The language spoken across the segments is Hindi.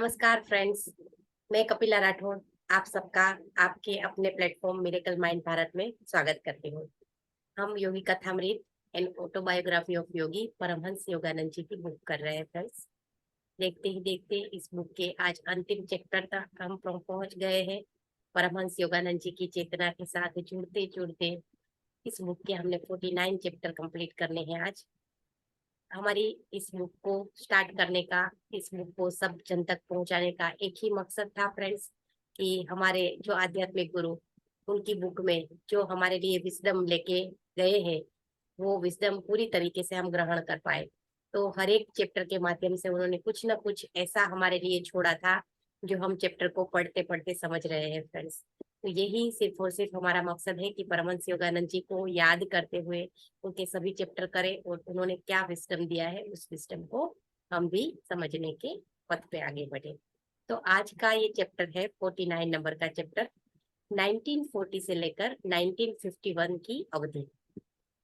नमस्कार फ्रेंड्स, मैं कपिला राठौड़ आप सबका आपके अपने प्लेटफॉर्म मिरेकल माइंड भारत में स्वागत करती हूँ। हम योगी कथामृत एंड ऑटोबायोग्राफी ऑफ योगी परमहंस योगानंद जी की बुक कर रहे हैं फ्रेंड्स। देखते ही देखते इस बुक के आज अंतिम चैप्टर तक हम पहुंच गए हैं। परमहंस योगानंद जी की चेतना के साथ जुड़ते जुड़ते इस बुक के हमने 49 चैप्टर कंप्लीट करने हैं। आज हमारी इस बुक को स्टार्ट करने का, इस बुक को सब जन तक पहुंचाने का एक ही मकसद था फ्रेंड्स, कि हमारे जो आध्यात्मिक गुरु उनकी बुक में जो हमारे लिए विजडम लेके गए हैं वो विजडम पूरी तरीके से हम ग्रहण कर पाए। तो हर एक चैप्टर के माध्यम से उन्होंने कुछ ना कुछ ऐसा हमारे लिए छोड़ा था जो हम चैप्टर को पढ़ते पढ़ते समझ रहे हैं फ्रेंड्स। तो यही सिर्फ और सिर्फ हमारा मकसद है कि परमहंस योगानंद जी को याद करते हुए उनके सभी चैप्टर करें और उन्होंने क्या विजडम दिया है उस विजडम को हम भी समझने के पथ पे आगे बढ़े। तो आज का ये चैप्टर है 49 नंबर का चैप्टर, 1940 से लेकर 1951 की अवधि।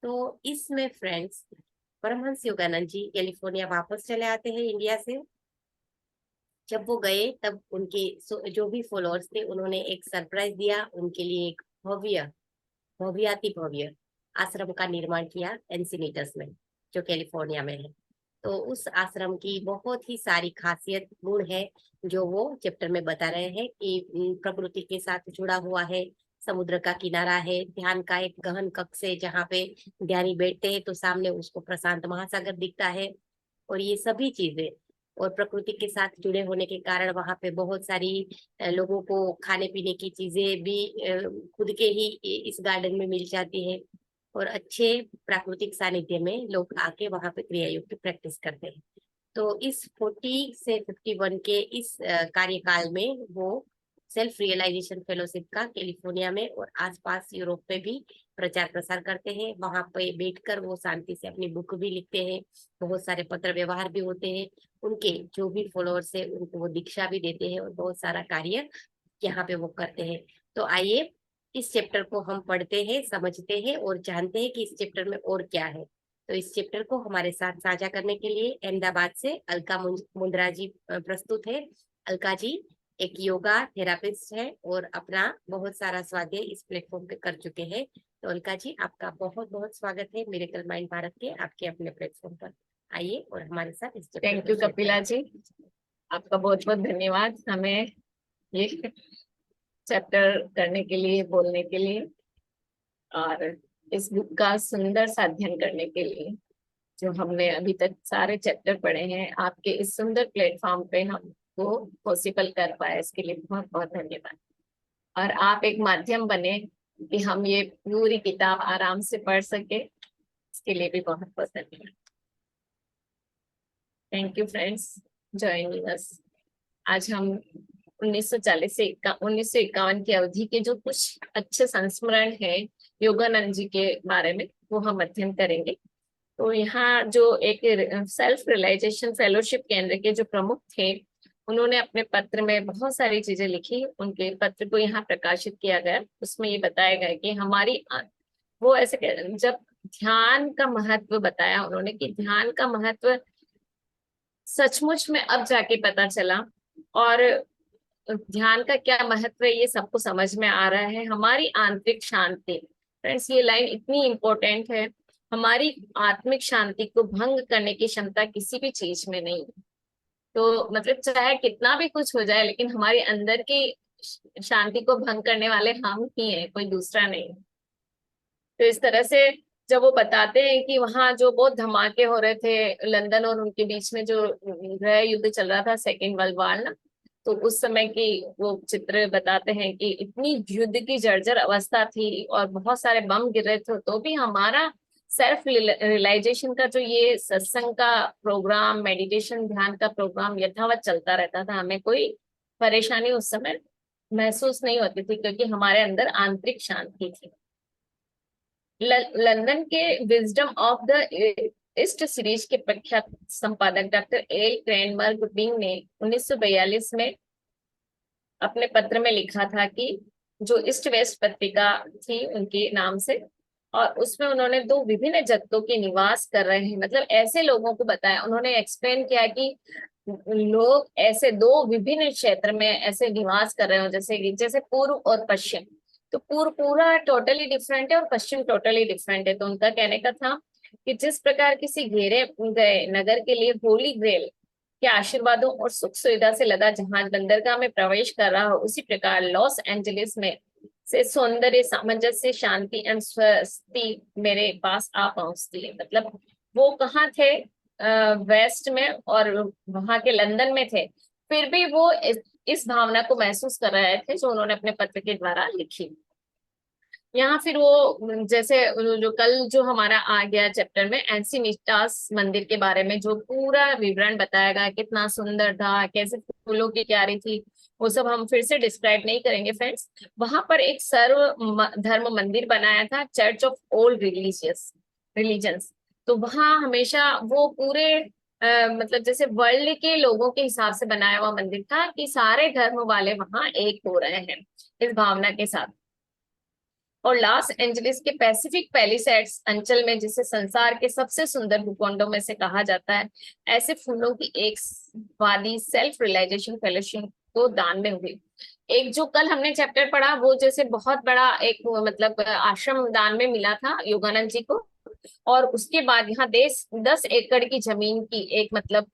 तो इसमें फ्रेंड्स परमहंस योगानंद जी कैलिफोर्निया वापस चले आते हैं इंडिया से। जब वो गए तब उनके जो भी फॉलोअर्स थे उन्होंने एक सरप्राइज दिया, उनके लिए एक भव्य भव्याति भव्य आश्रम का निर्माण किया एंसिनिटस में, जो कैलिफोर्निया में है। तो उस आश्रम की बहुत ही सारी खासियत गुण है जो वो चैप्टर में बता रहे हैं कि प्रकृति के साथ जुड़ा हुआ है, समुद्र का किनारा है, ध्यान का एक गहन कक्ष है जहाँ पे ध्यानी बैठते हैं तो सामने उसको प्रशांत महासागर दिखता है। और ये सभी चीजें और प्रकृति के साथ जुड़े होने के कारण वहां पे बहुत सारी लोगों को खाने पीने की चीजें भी खुद के ही इस गार्डन में मिल जाती है। और अच्छे प्राकृतिक सानिध्य में लोग आके वहां पे क्रिया योग की प्रैक्टिस करते हैं। तो इस 40 से 51 के इस कार्यकाल में वो सेल्फ रियलाइजेशन फेलोशिप का कैलिफोर्निया में और आसपास यूरोप में भी प्रचार प्रसार करते हैं। वहां पे बैठकर वो शांति से अपनी बुक भी लिखते हैं, बहुत सारे पत्र व्यवहार भी होते हैं, उनके जो भी फॉलोअर्स है उनको वो दीक्षा भी देते हैं और बहुत सारा कार्य यहाँ पे वो करते हैं। तो आइए इस चैप्टर को हम पढ़ते हैं, समझते हैं और जानते हैं कि इस चैप्टर में और क्या है। तो इस चैप्टर को हमारे साथ साझा करने के लिए अहमदाबाद से अलका मुंद्रा जी प्रस्तुत है। अलका जी एक योगा थेरापिस्ट है और अपना बहुत सारा स्वाध्याय इस प्लेटफॉर्म पे कर चुके हैं। तो अलका जी आपका बहुत बहुत स्वागत है मिरेकल माइंड भारत के आपके अपने प्लेटफॉर्म पर। आइए और हमारे साथ इस चैप्टर थैंक यू कपिला जी, आपका बहुत बहुत धन्यवाद हमें ये चैप्टर करने के लिए, बोलने के लिए और इस बुक का सुंदर सा अध्ययन करने के लिए। जो हमने अभी तक सारे चैप्टर पढ़े हैं आपके इस सुंदर प्लेटफॉर्म पे हमको पॉसिबल कर पाए, इसके लिए बहुत बहुत धन्यवाद। और आप एक माध्यम बने कि हम ये पूरी किताब आराम से पढ़ सके, इसके लिए भी बहुत बहुत धन्यवाद। Thank you friends joining us. आज हम 1940 से 1951 की अवधि के जो कुछ अच्छे संस्मरण है योगानंद जी के बारे में वो हम अध्ययन करेंगे। तो यहाँ जो एक सेल्फ रियलाइजेशन फेलोशिप केंद्र के जो प्रमुख थे उन्होंने अपने पत्र में बहुत सारी चीजें लिखी। उनके पत्र को यहाँ प्रकाशित किया गया, उसमें ये बताया गया कि हमारी वो ऐसे जब ध्यान का महत्व बताया उन्होंने कि ध्यान का महत्व सचमुच में अब जाके पता चला और ध्यान का क्या महत्व है ये सबको समझ में आ रहा है। हमारी आंतरिक शांति, फ्रेंड्स ये लाइन इतनी इंपॉर्टेंट है, हमारी आत्मिक शांति को भंग करने की क्षमता किसी भी चीज में नहीं। तो मतलब चाहे कितना भी कुछ हो जाए लेकिन हमारे अंदर की शांति को भंग करने वाले हम ही हैं, कोई दूसरा नहीं। तो इस तरह से जब वो बताते हैं कि वहाँ जो बहुत धमाके हो रहे थे लंदन और उनके बीच में, जो गृह युद्ध चल रहा था, सेकेंड वर्ल्ड वॉर ना, तो उस समय की वो चित्र बताते हैं कि इतनी युद्ध की जर्जर अवस्था थी और बहुत सारे बम गिर रहे थे, तो भी हमारा सेल्फ रियलाइजेशन का जो ये सत्संग का प्रोग्राम, मेडिटेशन ध्यान का प्रोग्राम यथावत चलता रहता था। हमें कोई परेशानी उस समय महसूस नहीं होती थी क्योंकि हमारे अंदर आंतरिक शांति थी। लंदन के wisdom of the east series के प्रख्यात संपादक डॉक्टर एल क्रैनबर्ग बिंग ने 1942 में अपने पत्र में लिखा था कि जो ईस्ट वेस्ट पत्रिका थी उनके नाम से, और उसमें उन्होंने दो विभिन्न जगतों के निवास कर रहे हैं, मतलब ऐसे लोगों को बताया। उन्होंने एक्सप्लेन किया कि लोग ऐसे दो विभिन्न क्षेत्र में ऐसे निवास कर रहे हो, जैसे पूर्व और पश्चिम। तो पूर्व पूरा टोटली डिफरेंट है और पश्चिम टोटली डिफरेंट है। तो उनका कहने का था कि जिस प्रकार किसी घेरे गए नगर के लिए होली ग्रेल के आशीर्वादों और सुख सुविधा से लदा जहाज बंदरगाह में प्रवेश कर रहा हो, उसी प्रकार लॉस एंजलिस में से सौंदर्य, सामंजस्य, शांति एवं स्वस्ति मेरे पास आ पहुंचती है। मतलब वो कहाँ थे, वेस्ट में, और वहां के लंदन में थे, फिर भी वो इस भावना को महसूस कर रहे थे जो उन्होंने अपने पत्र के द्वारा लिखी। यहाँ फिर वो जैसे जो कल जो हमारा आ गया चैप्टर में एंसिनिटास मंदिर के बारे में जो पूरा विवरण बताया गया, कितना सुंदर था, कैसे फूलों की क्यारी थी, वो सब हम फिर से डिस्क्राइब नहीं करेंगे फ्रेंड्स। वहां पर एक सर्व धर्म मंदिर बनाया था, चर्च ऑफ ओल्ड रिलीजियंस। तो वहाँ हमेशा वो पूरे मतलब जैसे वर्ल्ड के लोगों के हिसाब से बनाया हुआ मंदिर था कि सारे धर्म वाले वहां एक हो रहे हैं इस भावना के साथ। और लॉस एंजलिस के पैसिफिक पैलिसेड्स अंचल में, जिसे संसार के सबसे सुंदर भूखंडों में से कहा जाता है, ऐसे फूलों की एक वादी सेल्फ रियलाइजेशन फेलोशिप को दान में हुई। एक जो कल हमने चैप्टर पढ़ा वो जैसे बहुत बड़ा एक मतलब आश्रम दान में मिला था योगानंद जी को। और उसके बाद यहाँ 10 एकड़ की जमीन की एक मतलब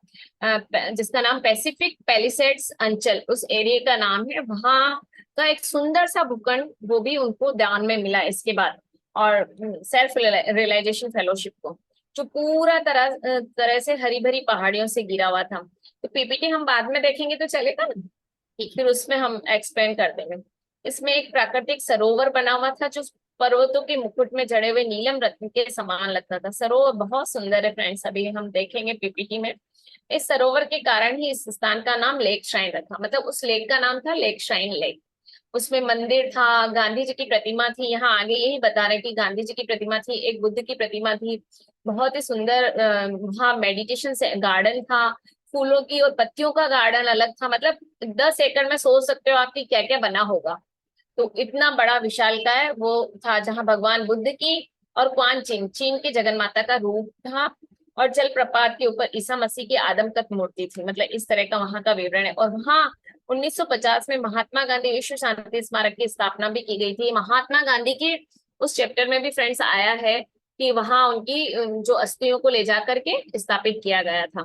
जिसका नाम पैसिफिक पैलिसेड्स अंचल उस एरिया का नाम है, वहां का एक सुंदर सा भूखंड वो भी उनको दान में मिला इसके बाद। और सेल्फ रियलाइजेशन फेलोशिप को, जो पूरा तरह से हरी भरी पहाड़ियों से घिरा हुआ था। तो पीपीटी हम बाद में देखेंगे तो चलेगा ना, फिर उसमें हम एक्सप्लेन कर देंगे। इसमें एक प्राकृतिक सरोवर बना हुआ था जो पर्वतों के मुकुट में जड़े हुए नीलम रत्न के समान लगता था। सरोवर बहुत सुंदर है फ्रेंड्स, अभी हम देखेंगे पीपीटी में। इस सरोवर के कारण ही इस स्थान का नाम लेक श्राइन रखा, मतलब उस लेक का नाम था लेक श्राइन लेक। उसमें मंदिर था, गांधी जी की प्रतिमा थी, यहाँ आगे यही बता रहे कि गांधी जी की प्रतिमा थी, एक बुद्ध की प्रतिमा थी, बहुत ही सुंदर वहाँ मेडिटेशन से गार्डन था, फूलों की और पत्तियों का गार्डन अलग था। मतलब 10 एकड़ में सोच सकते हो आपकी क्या क्या बना होगा। तो इतना बड़ा विशालकाय वो था, जहाँ भगवान बुद्ध की और क्वान चीन चीन की जगन माता का रूप था, और जलप्रपात के ऊपर ईसा मसीह की आदमकद मूर्ति थी। मतलब इस तरह का वहां का विवरण है। और वहाँ 1950 में महात्मा गांधी विश्व शांति स्मारक की स्थापना भी की गई थी। महात्मा गांधी की उस चैप्टर में भी फ्रेंड्स आया है कि वहां उनकी जो अस्थियों को ले जा करके स्थापित किया गया था।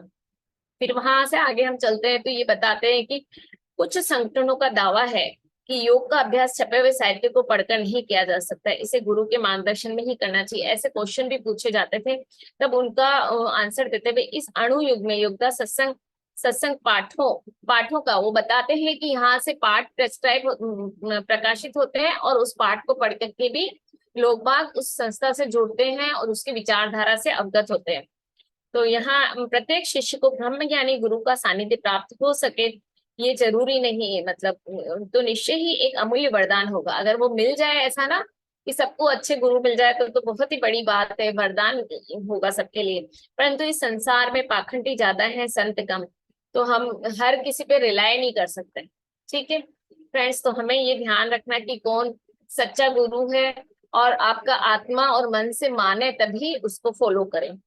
फिर वहां से आगे हम चलते हैं तो ये बताते हैं कि कुछ संगठनों का दावा है कि योग का अभ्यास छपे हुए साहित्य को पढ़कर नहीं किया जा सकता है, इसे गुरु के मार्गदर्शन में ही करना चाहिए। ऐसे क्वेश्चन भी पूछे जाते थे, तब उनका आंसर देते हुए इस अणु युग में योगदा सत्संग सत्संग पाठों का वो बताते हैं कि यहाँ से पाठ प्रेस्क्राइब प्रकाशित होते हैं, और उस पाठ को पढ़ करके भी लोग बाग उस संस्था से जुड़ते हैं और उसकी विचारधारा से अवगत होते हैं। तो यहाँ प्रत्येक शिष्य को ब्रह्म ज्ञानी गुरु का सानिध्य प्राप्त हो सके ये जरूरी नहीं है, मतलब तो निश्चय ही एक अमूल्य वरदान होगा अगर वो मिल जाए। ऐसा ना कि सबको अच्छे गुरु मिल जाए तो बहुत ही बड़ी बात है, वरदान होगा सबके लिए। परंतु इस संसार में पाखंडी ज्यादा है, संत कम, तो हम हर किसी पे रिलाय नहीं कर सकते। ठीक है फ्रेंड्स, तो हमें ये ध्यान रखना कि कौन सच्चा गुरु है, और आपका आत्मा और मन से माने तभी उसको फॉलो करें।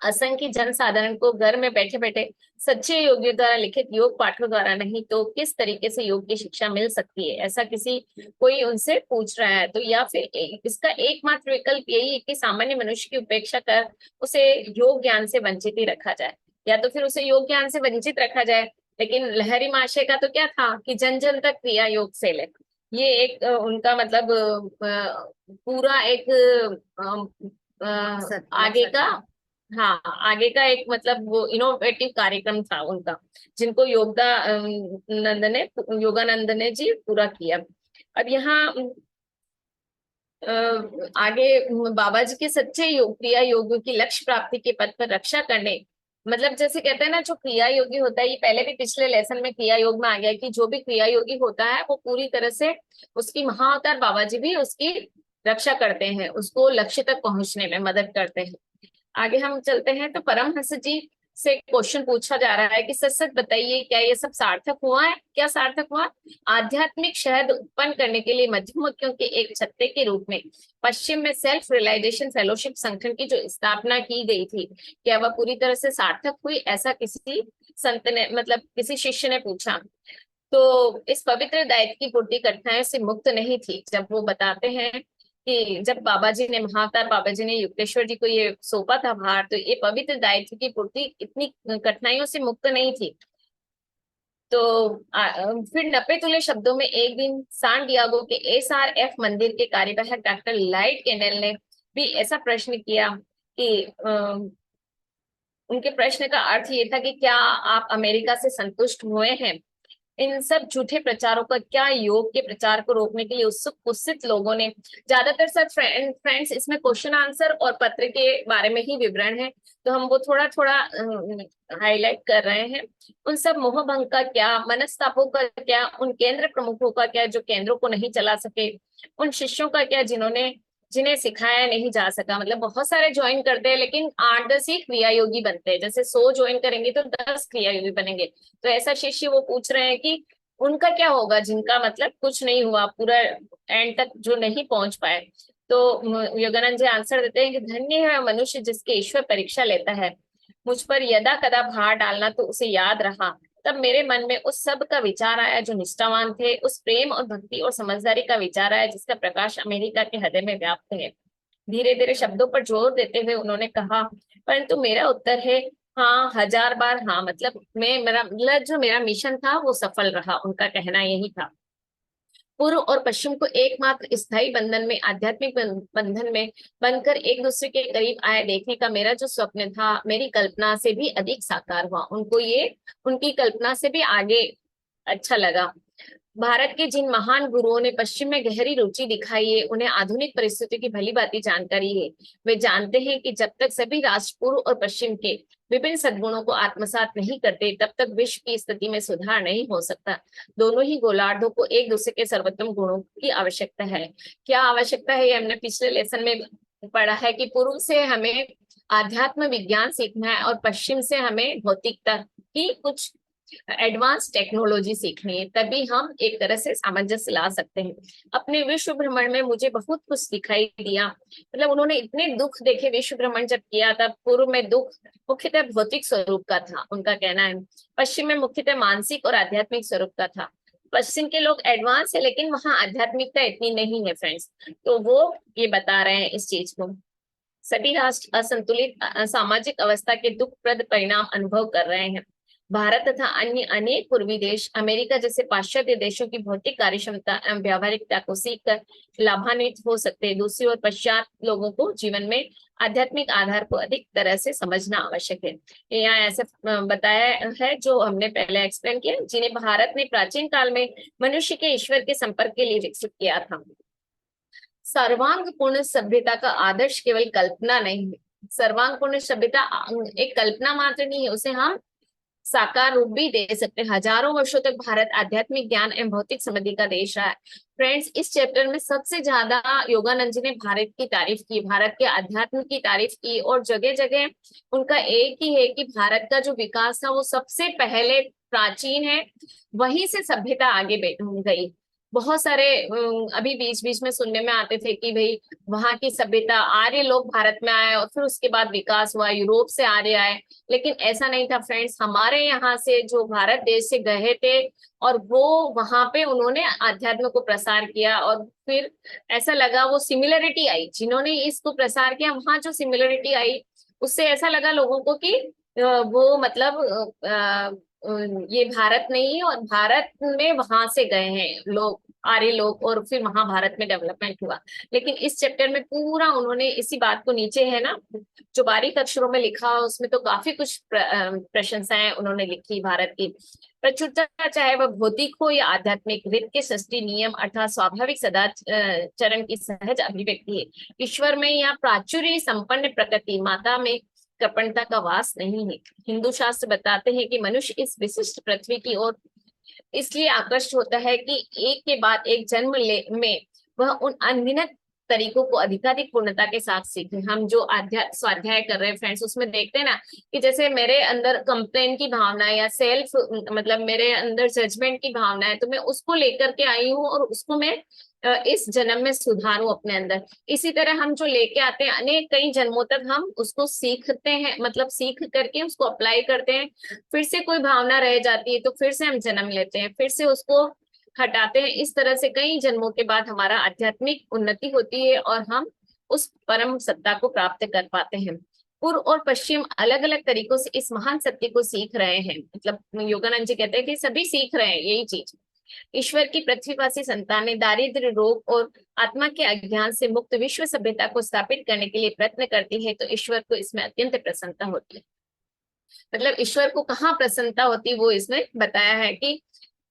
असंख्य जन साधारण को घर में बैठे बैठे सच्चे योगियों द्वारा लिखित योग पाठों द्वारा नहीं तो किस तरीके से योग की शिक्षा मिल सकती है, ऐसा किसी कोई उनसे पूछ रहा है। तो या फिर इसका एकमात्र विकल्प यही है कि सामान्य मनुष्य की उपेक्षा कर उसे योग ज्ञान से वंचित ही रखा जाए, या तो फिर उसे योग ज्ञान से वंचित रखा जाए। लेकिन लहरी महाशय का तो क्या था कि जन जन तक क्रिया योग से ले, ये एक उनका मतलब पूरा एक आगे का, हाँ आगे का एक मतलब वो इनोवेटिव कार्यक्रम था उनका, जिनको योगानंद ने जी पूरा किया। अब यहाँ आगे बाबा जी के सच्चे योग क्रिया योगियों की लक्ष्य प्राप्ति के पथ पर रक्षा करने, मतलब जैसे कहते हैं ना जो क्रिया योगी होता है, ये पहले भी पिछले लेसन में क्रिया योग में आ गया कि जो भी क्रिया योगी होता है वो पूरी तरह से उसकी महाअवतार बाबा जी भी उसकी रक्षा करते हैं, उसको लक्ष्य तक पहुंचने में मदद करते हैं। आगे हम चलते हैं तो परमहंस जी से क्वेश्चन पूछा जा रहा है कि सच सच बताइए क्या ये सब सार्थक हुआ है, क्या सार्थक हुआ। आध्यात्मिक शहद उत्पन्न करने के लिए मध्यमोक्तियों के एक छत्ते के रूप में पश्चिम में सेल्फ रियलाइजेशन फेलोशिप संगठन की जो स्थापना की गई थी, क्या वह पूरी तरह से सार्थक हुई, ऐसा किसी संत ने मतलब किसी शिष्य ने पूछा, तो इस पवित्र दायित्व की पूर्ति कठिनाइयों से मुक्त नहीं थी। जब वो बताते हैं कि जब बाबा जी ने, महाअवतार बाबा जी ने युक्तेश्वर जी को ये सौंपा था भार, तो ये पवित्र दायित्व की पूर्ति इतनी कठिनाइयों से मुक्त नहीं थी। तो फिर 90 तुल्य शब्दों में एक दिन सान डियागो के SRF मंदिर के कार्यवाहक डॉक्टर लाइट कैंडल ने भी ऐसा प्रश्न किया कि उनके प्रश्न का अर्थ ये था कि क्या आप अमेरिका से संतुष्ट हुए हैं? इन सब झूठे प्रचारों का क्या योग के प्रचार को रोकने के लिए उत्सुक कुत्सित लोगों ने, ज्यादातर सर फ्रेंड्स इसमें क्वेश्चन आंसर और पत्र के बारे में ही विवरण है, तो हम वो थोड़ा थोड़ा हाईलाइट कर रहे हैं। उन सब मोह भंग का क्या, मनस्तापों का क्या, उन केंद्र प्रमुखों का क्या जो केंद्रों को नहीं चला सके, उन शिष्यों का क्या जिन्हें सिखाया नहीं जा सका। मतलब बहुत सारे ज्वाइन करते हैं लेकिन 8-10 ही क्रिया योगी बनते हैं। जैसे 100 ज्वाइन करेंगे तो 10 क्रिया योगी बनेंगे। तो ऐसा शिष्य वो पूछ रहे हैं कि उनका क्या होगा जिनका मतलब कुछ नहीं हुआ, पूरा एंड तक जो नहीं पहुंच पाए। तो योगानंद जी आंसर देते हैं कि धन्य है मनुष्य जिसके ईश्वर परीक्षा लेता है। मुझ पर यदा कदा भार डालना तो उसे याद रहा। तब मेरे मन में उस सब का विचार आया जो निष्ठावान थे, उस प्रेम और भक्ति और समझदारी का विचार आया जिसका प्रकाश अमेरिका के हृदय में व्याप्त है। धीरे धीरे शब्दों पर जोर देते हुए उन्होंने कहा, परंतु मेरा उत्तर है हाँ, 1000 बार हाँ। मतलब जो मेरा मिशन था वो सफल रहा। उनका कहना यही था। पूर्व और पश्चिम को एकमात्र स्थायी बंधन में, आध्यात्मिक बंधन में बनकर एक दूसरे के करीब आए देखने का मेरा जो स्वप्न था, मेरी कल्पना से भी अधिक साकार हुआ। उनको ये उनकी कल्पना से भी आगे अच्छा लगा। भारत के जिन महान गुरुओं ने पश्चिम में गहरी रुचि दिखाई है, उन्हें आधुनिक परिस्थितियों की भली भांति जानकारी है। वे जानते हैं कि जब तक सभी राष्ट्र पूर्व और पश्चिम के विभिन्न सद्गुणों को आत्मसात नहीं करते, तब तक विश्व की स्थिति में सुधार नहीं हो सकता। दोनों ही गोलार्धों को एक दूसरे के सर्वोत्तम गुणों की आवश्यकता है। क्या आवश्यकता है, ये हमने पिछले लेसन में पढ़ा है कि पूर्व से हमें आध्यात्म विज्ञान सीखना है और पश्चिम से हमें भौतिकता की कुछ एडवांस टेक्नोलॉजी सीखनी है। तभी हम एक तरह से सामंजस्य ला सकते हैं। अपने विश्व भ्रमण में मुझे बहुत कुछ दिखाई दिया। मतलब उन्होंने इतने दुख देखे विश्व भ्रमण जब किया, तब पूर्व में दुख मुख्यतः भौतिक स्वरूप का था, उनका कहना है। पश्चिम में मुख्यतः मानसिक और आध्यात्मिक स्वरूप का था। पश्चिम के लोग एडवांस है लेकिन वहां आध्यात्मिकता इतनी नहीं है फ्रेंड्स। तो वो ये बता रहे हैं इस चीज को। सभी राष्ट्र असंतुलित सामाजिक अवस्था के दुखप्रद परिणाम अनुभव कर रहे हैं। भारत तथा अन्य अनेक पूर्वी देश अमेरिका जैसे पाश्चात्य देशों की भौतिक कार्यक्षमता एवं व्यावहारिकता को सीखकर लाभान्वित हो सकते हैं। दूसरी ओर पश्चात लोगों को जीवन में आध्यात्मिक आधार को अधिक तरह से समझना आवश्यक है। यहाँ ऐसे बताया है जो हमने पहले एक्सप्लेन किया, जिन्हें भारत ने प्राचीन काल में मनुष्य के ईश्वर के संपर्क के लिए विकसित किया था। सर्वांगपूर्ण सभ्यता का आदर्श केवल कल्पना नहीं है। सर्वांगपूर्ण सभ्यता एक कल्पना मात्र नहीं है, उसे हम साकार रूप भी दे सकते हैं। हजारों वर्षों तक भारत आध्यात्मिक ज्ञान एवं भौतिक समृद्धि का देश रहा है। फ्रेंड्स, इस चैप्टर में सबसे ज्यादा योगानंद जी ने भारत की तारीफ की, भारत के अध्यात्म की तारीफ की, और जगह जगह उनका एक ही है कि भारत का जो विकास था वो सबसे पहले प्राचीन है, वहीं से सभ्यता आगे गई। बहुत सारे अभी बीच बीच में सुनने में आते थे कि भाई वहां की सभ्यता, आर्य लोग भारत में आए और फिर उसके बाद विकास हुआ, यूरोप से आर्य आए। लेकिन ऐसा नहीं था फ्रेंड्स। हमारे यहाँ से जो भारत देश से गए थे और वो वहां पे उन्होंने अध्यात्म को प्रसार किया, और फिर ऐसा लगा वो सिमिलरिटी आई, जिन्होंने इसको प्रसार किया वहां जो सिमिलरिटी आई, उससे ऐसा लगा लोगों को कि वो मतलब ये भारत नहीं है, और भारत में वहां से गए हैं लोग, आर्य लोग, और फिर वहां भारत में डेवलपमेंट हुआ। लेकिन इस चैप्टर में पूरा उन्होंने इसी बात को, नीचे है ना जो बारीक अक्षरों में लिखा, उसमें तो काफी कुछ प्रशंसाएं उन्होंने लिखी भारत की। प्रचुरता चाहे वह भौतिक हो या आध्यात्मिक, रीत के सृष्टि नियम अर्थात स्वाभाविक सदाचरण की सहज अभिव्यक्ति है। ईश्वर में या प्राचुर्य संपन्न प्रकृति माता में कृपणता का वास नहीं है। हिंदू शास्त्र बताते हैं कि मनुष्य इस विशिष्ट पृथ्वी की ओर इसलिए आकर्षित होता है कि एक के बाद एक जन्म में वह उन अनगिनत तरीकों को अधिकाधिक पूर्णता के साथ सीखे। हम जो स्वाध्याय कर रहे हैं फ्रेंड्स, उसमें देखते हैं ना कि जैसे मेरे अंदर कंप्लेन की भावना या सेल्फ मतलब मेरे अंदर जजमेंट की भावना है, तो मैं उसको लेकर के आई हूँ और उसको मैं इस जन्म में सुधारूं अपने अंदर। इसी तरह हम जो लेके आते हैं अनेक कई जन्मों तक हम उसको सीखते हैं, मतलब सीख करके उसको अप्लाई करते हैं। फिर से कोई भावना रह जाती है तो फिर से हम जन्म लेते हैं, फिर से उसको हटाते हैं। इस तरह से कई जन्मों के बाद हमारा आध्यात्मिक उन्नति होती है और हम उस परम सत्ता को प्राप्त कर पाते हैं। पूर्व और पश्चिम अलग अलग तरीकों से इस महान सत्य को सीख रहे हैं। मतलब योगानंद जी कहते हैं कि सभी सीख रहे हैं यही चीज। ईश्वर की पृथ्वीवासी संतानें दारिद्र्य, रोग और आत्मा के अज्ञान से मुक्त विश्व सभ्यता को स्थापित करने के लिए प्रयत्न करती है, तो ईश्वर को इसमें अत्यंत प्रसन्नता होती है। मतलब ईश्वर को कहाँ प्रसन्नता होती, वो इसमें बताया है कि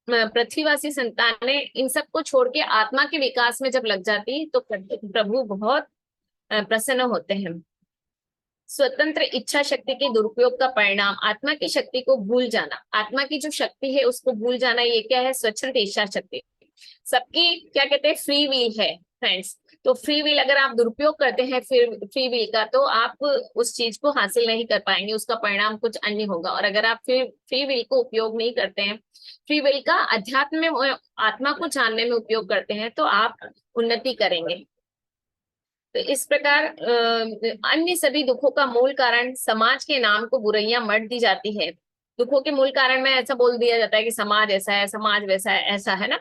पृथ्वीवासी संतानें इन सबको छोड़ के आत्मा के विकास में जब लग जाती है तो प्रभु बहुत प्रसन्न होते हैं। स्वतंत्र इच्छा शक्ति के दुरुपयोग का परिणाम आत्मा की शक्ति को भूल जाना। आत्मा की जो शक्ति है उसको भूल जाना, ये क्या है? स्वतंत्र इच्छा शक्ति। सबकी क्या कहते हैं, फ्री विल है फ्रेंड्स। तो फ्री विल अगर आप दुरुपयोग करते हैं फिर फ्री विल का, तो आप उस चीज को हासिल नहीं कर पाएंगे, उसका परिणाम कुछ अन्य होगा। और अगर आप फिर फ्री विल को उपयोग नहीं करते हैं, फ्री विल का अध्यात्म में आत्मा को जानने में उपयोग करते हैं, तो आप उन्नति करेंगे। तो इस प्रकार अन्य सभी दुखों का मूल कारण समाज के नाम को बुराइयां मत दी जाती है। दुखों के मूल कारण में ऐसा बोल दिया जाता है कि समाज ऐसा है, समाज वैसा है, ऐसा है ना।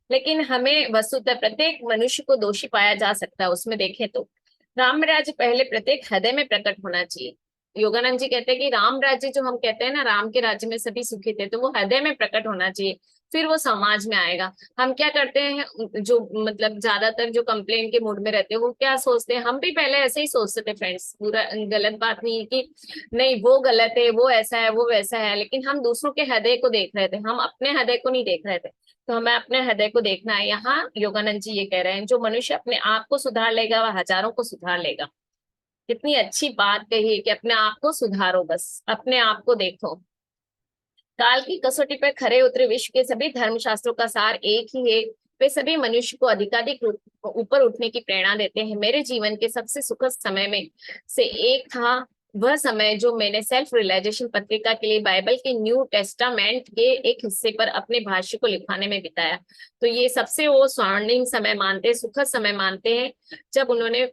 लेकिन हमें वस्तुतः प्रत्येक मनुष्य को दोषी पाया जा सकता है। उसमें देखें तो राम राज्य पहले प्रत्येक हृदय में प्रकट होना चाहिए। योगानंद जी कहते हैं कि राम राज्य जो हम कहते हैं ना, राम के राज्य में सभी सुखी थे, तो वो हृदय में प्रकट होना चाहिए, फिर वो समाज में आएगा। हम क्या करते हैं, जो मतलब ज्यादातर जो कंप्लेन के मूड में रहते हैं वो क्या सोचते हैं, हम भी पहले ऐसे ही सोचते थे फ्रेंड्स। पूरा गलत बात नहीं है कि नहीं वो गलत है, वो ऐसा है, वो वैसा है, लेकिन हम दूसरों के हृदय को देख रहे थे, हम अपने हृदय को नहीं देख रहे थे। तो हमें अपने हृदय को देखना है। यहाँ योगानंद जी ये कह रहे हैं, जो मनुष्य अपने आप को सुधार लेगा वह हजारों को सुधार लेगा। कितनी अच्छी बात कही है कि अपने आप को सुधारो, बस अपने आप को देखो। काल की कसौटी पर खरे उतरे विश्व के सभी धर्मशास्त्रों का सार एक ही है। वे सभी मनुष्य को अधिकाधिक ऊपर उठने की प्रेरणा देते हैं। मेरे जीवन के सबसे सुखद समय में से एक था वह समय जो मैंने सेल्फ रियलाइजेशन पत्रिका के लिए बाइबल के न्यू टेस्टामेंट के एक हिस्से पर अपने भाष्य को लिखवाने में बिताया। तो ये सबसे वो स्वर्णिम समय मानते हैं, सुखद समय मानते हैं, जब उन्होंने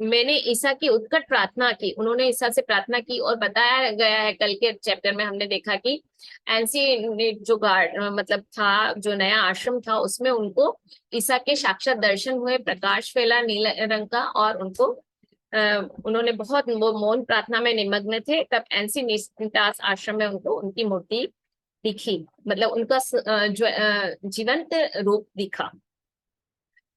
मैंने ईसा की उत्कट प्रार्थना की। उन्होंने ईसा से प्रार्थना की और बताया गया है, कल के चैप्टर में हमने देखा कि एनसी ने जो मतलब था, जो नया आश्रम था, उसमें उनको ईसा के साक्षात दर्शन हुए, प्रकाश फैला नीले रंग का, और उनको उन्होंने बहुत वो मौन प्रार्थना में निमग्न थे। तब एनसी निस्तास आश्रम में उनको उनकी मूर्ति दिखी, मतलब उनका जीवंत रूप दिखा,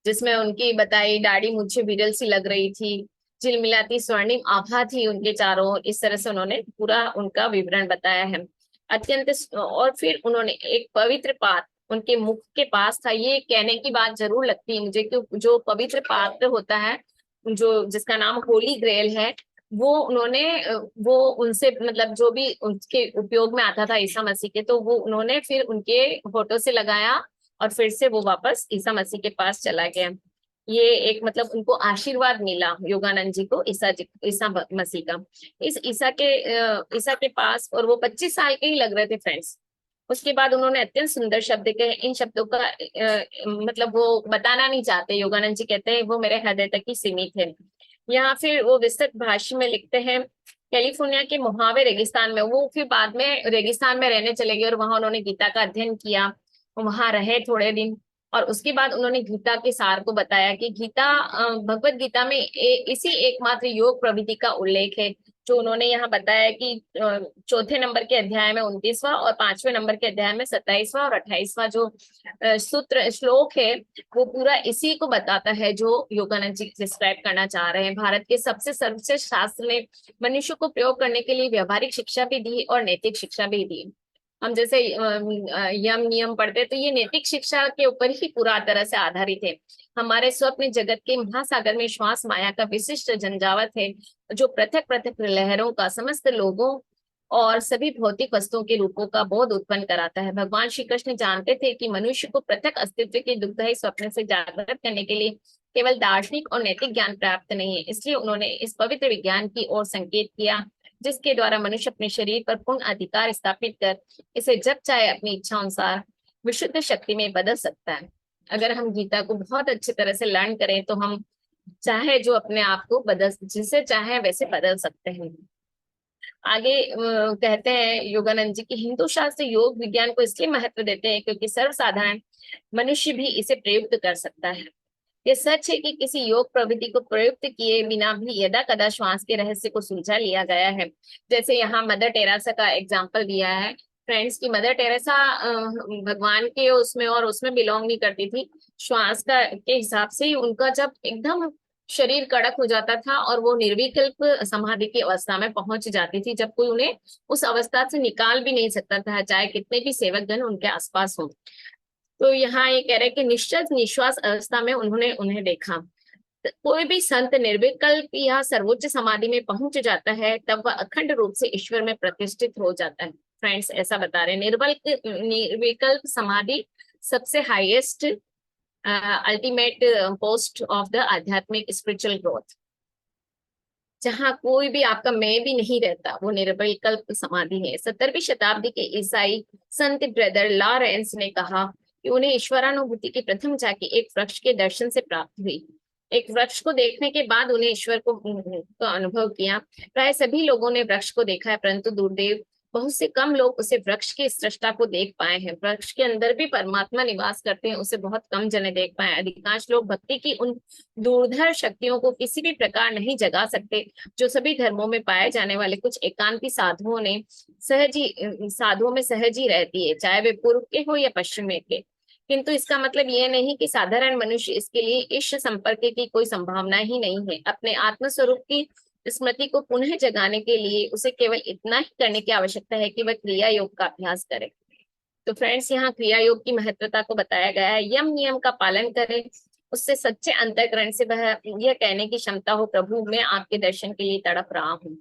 जिसमें उनकी बताई दाढ़ी मुझे विरल सी लग रही थी, झिलमिलाती स्वर्णिम आभा थी उनके चारों ओर। इस तरह से उन्होंने पूरा उनका विवरण बताया है अत्यंत। और फिर उन्होंने एक पवित्र पात्र उनके मुख के पास था। ये कहने की बात जरूर लगती है मुझे कि जो पवित्र पात्र होता है, जो जिसका नाम होली ग्रेल है, वो उन्होंने वो उनसे मतलब जो भी उनके उपयोग में आता था ईसा मसीह के, तो वो उन्होंने फिर उनके फोटो से लगाया और फिर से वो वापस ईसा मसीह के पास चला गया। ये एक मतलब उनको आशीर्वाद मिला योगानंद जी को ईसा मसीह का। इस ईसा के पास, और वो 25 साल के ही लग रहे थे फ्रेंड्स। उसके बाद उन्होंने अत्यंत सुंदर शब्द कहे। इन शब्दों का मतलब वो बताना नहीं चाहते। योगानंद जी कहते हैं वो मेरे हृदय तक ही सीमित है। यहाँ फिर वो विस्तृत भाष्य में लिखते हैं, कैलिफोर्निया के मोहावे रेगिस्तान में, वो फिर बाद में रेगिस्तान में रहने चले गए और वहां उन्होंने गीता का अध्ययन किया, वहां रहे थोड़े दिन। और उसके बाद उन्होंने गीता के सार को बताया कि गीता भगवत गीता में इसी एकमात्र योग प्रवृत्ति का उल्लेख है, जो उन्होंने यहाँ बताया कि चौथे नंबर के अध्याय में 29वां और 5वें नंबर के अध्याय में 27वां और 28वां जो सूत्र श्लोक है, वो पूरा इसी को बताता है जो योगानंद जी डिस्क्राइब करना चाह रहे हैं। भारत के सबसे सर्वश्रेष्ठ शास्त्र ने मनुष्य को प्रयोग करने के लिए व्यवहारिक शिक्षा भी दी और नैतिक शिक्षा भी दी। हम जैसे यम नियम पढ़ते तो ये नैतिक शिक्षा के ऊपर ही पूरा तरह से आधारित है। हमारे स्वप्न जगत के महासागर में श्वास माया का विशिष्ट झंझावात है, जो पृथक पृथक लहरों का समस्त लोगों और सभी भौतिक वस्तुओं के रूपों का बोध उत्पन्न कराता है। भगवान श्री कृष्ण जानते थे कि मनुष्य को पृथक अस्तित्व के दुखदायी स्वप्न से जागृत करने के लिए केवल दार्शनिक और नैतिक ज्ञान पर्याप्त नहीं है। इसलिए उन्होंने इस पवित्र विज्ञान की ओर संकेत किया, जिसके द्वारा मनुष्य अपने शरीर पर पूर्ण अधिकार स्थापित कर इसे जब चाहे अपनी इच्छा अनुसार विशुद्ध शक्ति में बदल सकता है। अगर हम गीता को बहुत अच्छी तरह से लर्न करें तो हम चाहे जो अपने आप को बदल, जिसे चाहे वैसे बदल सकते हैं। आगे कहते हैं योगानंद जी की हिंदू शास्त्र योग विज्ञान को इसलिए महत्व देते हैं क्योंकि सर्वसाधारण मनुष्य भी इसे प्रयुक्त कर सकता है। ये सच है कि किसी योग प्रविधि को प्रयुक्त किए बिना भी यदा कदा श्वास के रहस्य को सुलझा लिया गया है। जैसे यहाँ मदर टेरेसा का एग्जाम्पल दिया है फ्रेंड्स की। मदर टेरेसा भगवान के उसमें और उसमें बिलोंग नहीं करती थी। श्वास का के हिसाब से ही उनका जब एकदम शरीर कड़क हो जाता था और वो निर्विकल्प समाधि की अवस्था में पहुंच जाती थी, जब कोई उन्हें उस अवस्था से निकाल भी नहीं सकता था, चाहे कितने भी सेवकगण उनके आसपास हो। तो यहाँ ये कह रहे हैं कि निश्चल निश्वास अवस्था में उन्होंने उन्हें देखा। कोई भी संत निर्विकल्प या सर्वोच्च समाधि में पहुंच जाता है तब वह अखंड रूप से ईश्वर में प्रतिष्ठित हो जाता है। फ्रेंड्स ऐसा बता रहे हैं, निर्विकल्प समाधि सबसे highest ultimate post of the आध्यात्मिक स्पिरिचुअल ग्रोथ, जहाँ कोई भी आपका मैं भी नहीं रहता, वो निर्विकल्प समाधि है। 17वीं शताब्दी के ईसाई संत ब्रदर लॉरेंस ने कहा कि उन्हें ईश्वरानुभूति की प्रथम झांकी एक वृक्ष के दर्शन से प्राप्त हुई। एक वृक्ष को देखने के बाद उन्हें ईश्वर को अनुभव किया। प्राय सभी लोगों ने वृक्ष को देखा है, परंतु दुर्दैव बहुत से कम लोग उसे वृक्ष के सृष्टा को देख पाए हैं। वृक्ष के अंदर भी परमात्मा निवास करते हैं, उसे बहुत कम जने देख पाए। अधिकांश लोग भक्ति की उन दूरधर शक्तियों को किसी भी प्रकार नहीं जगा सकते जो सभी धर्मों में पाए जाने वाले कुछ एकांती साधुओं में सहज ही रहती है, चाहे वे पूर्व के हो या पश्चिम के। किंतु इसका मतलब यह नहीं कि साधारण मनुष्य इसके लिए इष्ट संपर्क की कोई संभावना ही नहीं है। अपने आत्मस्वरूप की स्मृति को पुनः जगाने के लिए उसे केवल इतना ही करने की आवश्यकता है कि वह क्रिया योग का अभ्यास करे। तो फ्रेंड्स यहाँ क्रिया योग की महत्वता को बताया गया है। यम नियम का पालन करें, उससे सच्चे अंतःकरण से वह यह कहने की क्षमता हो, प्रभु मैं आपके दर्शन के लिए तड़प रहा हूँ।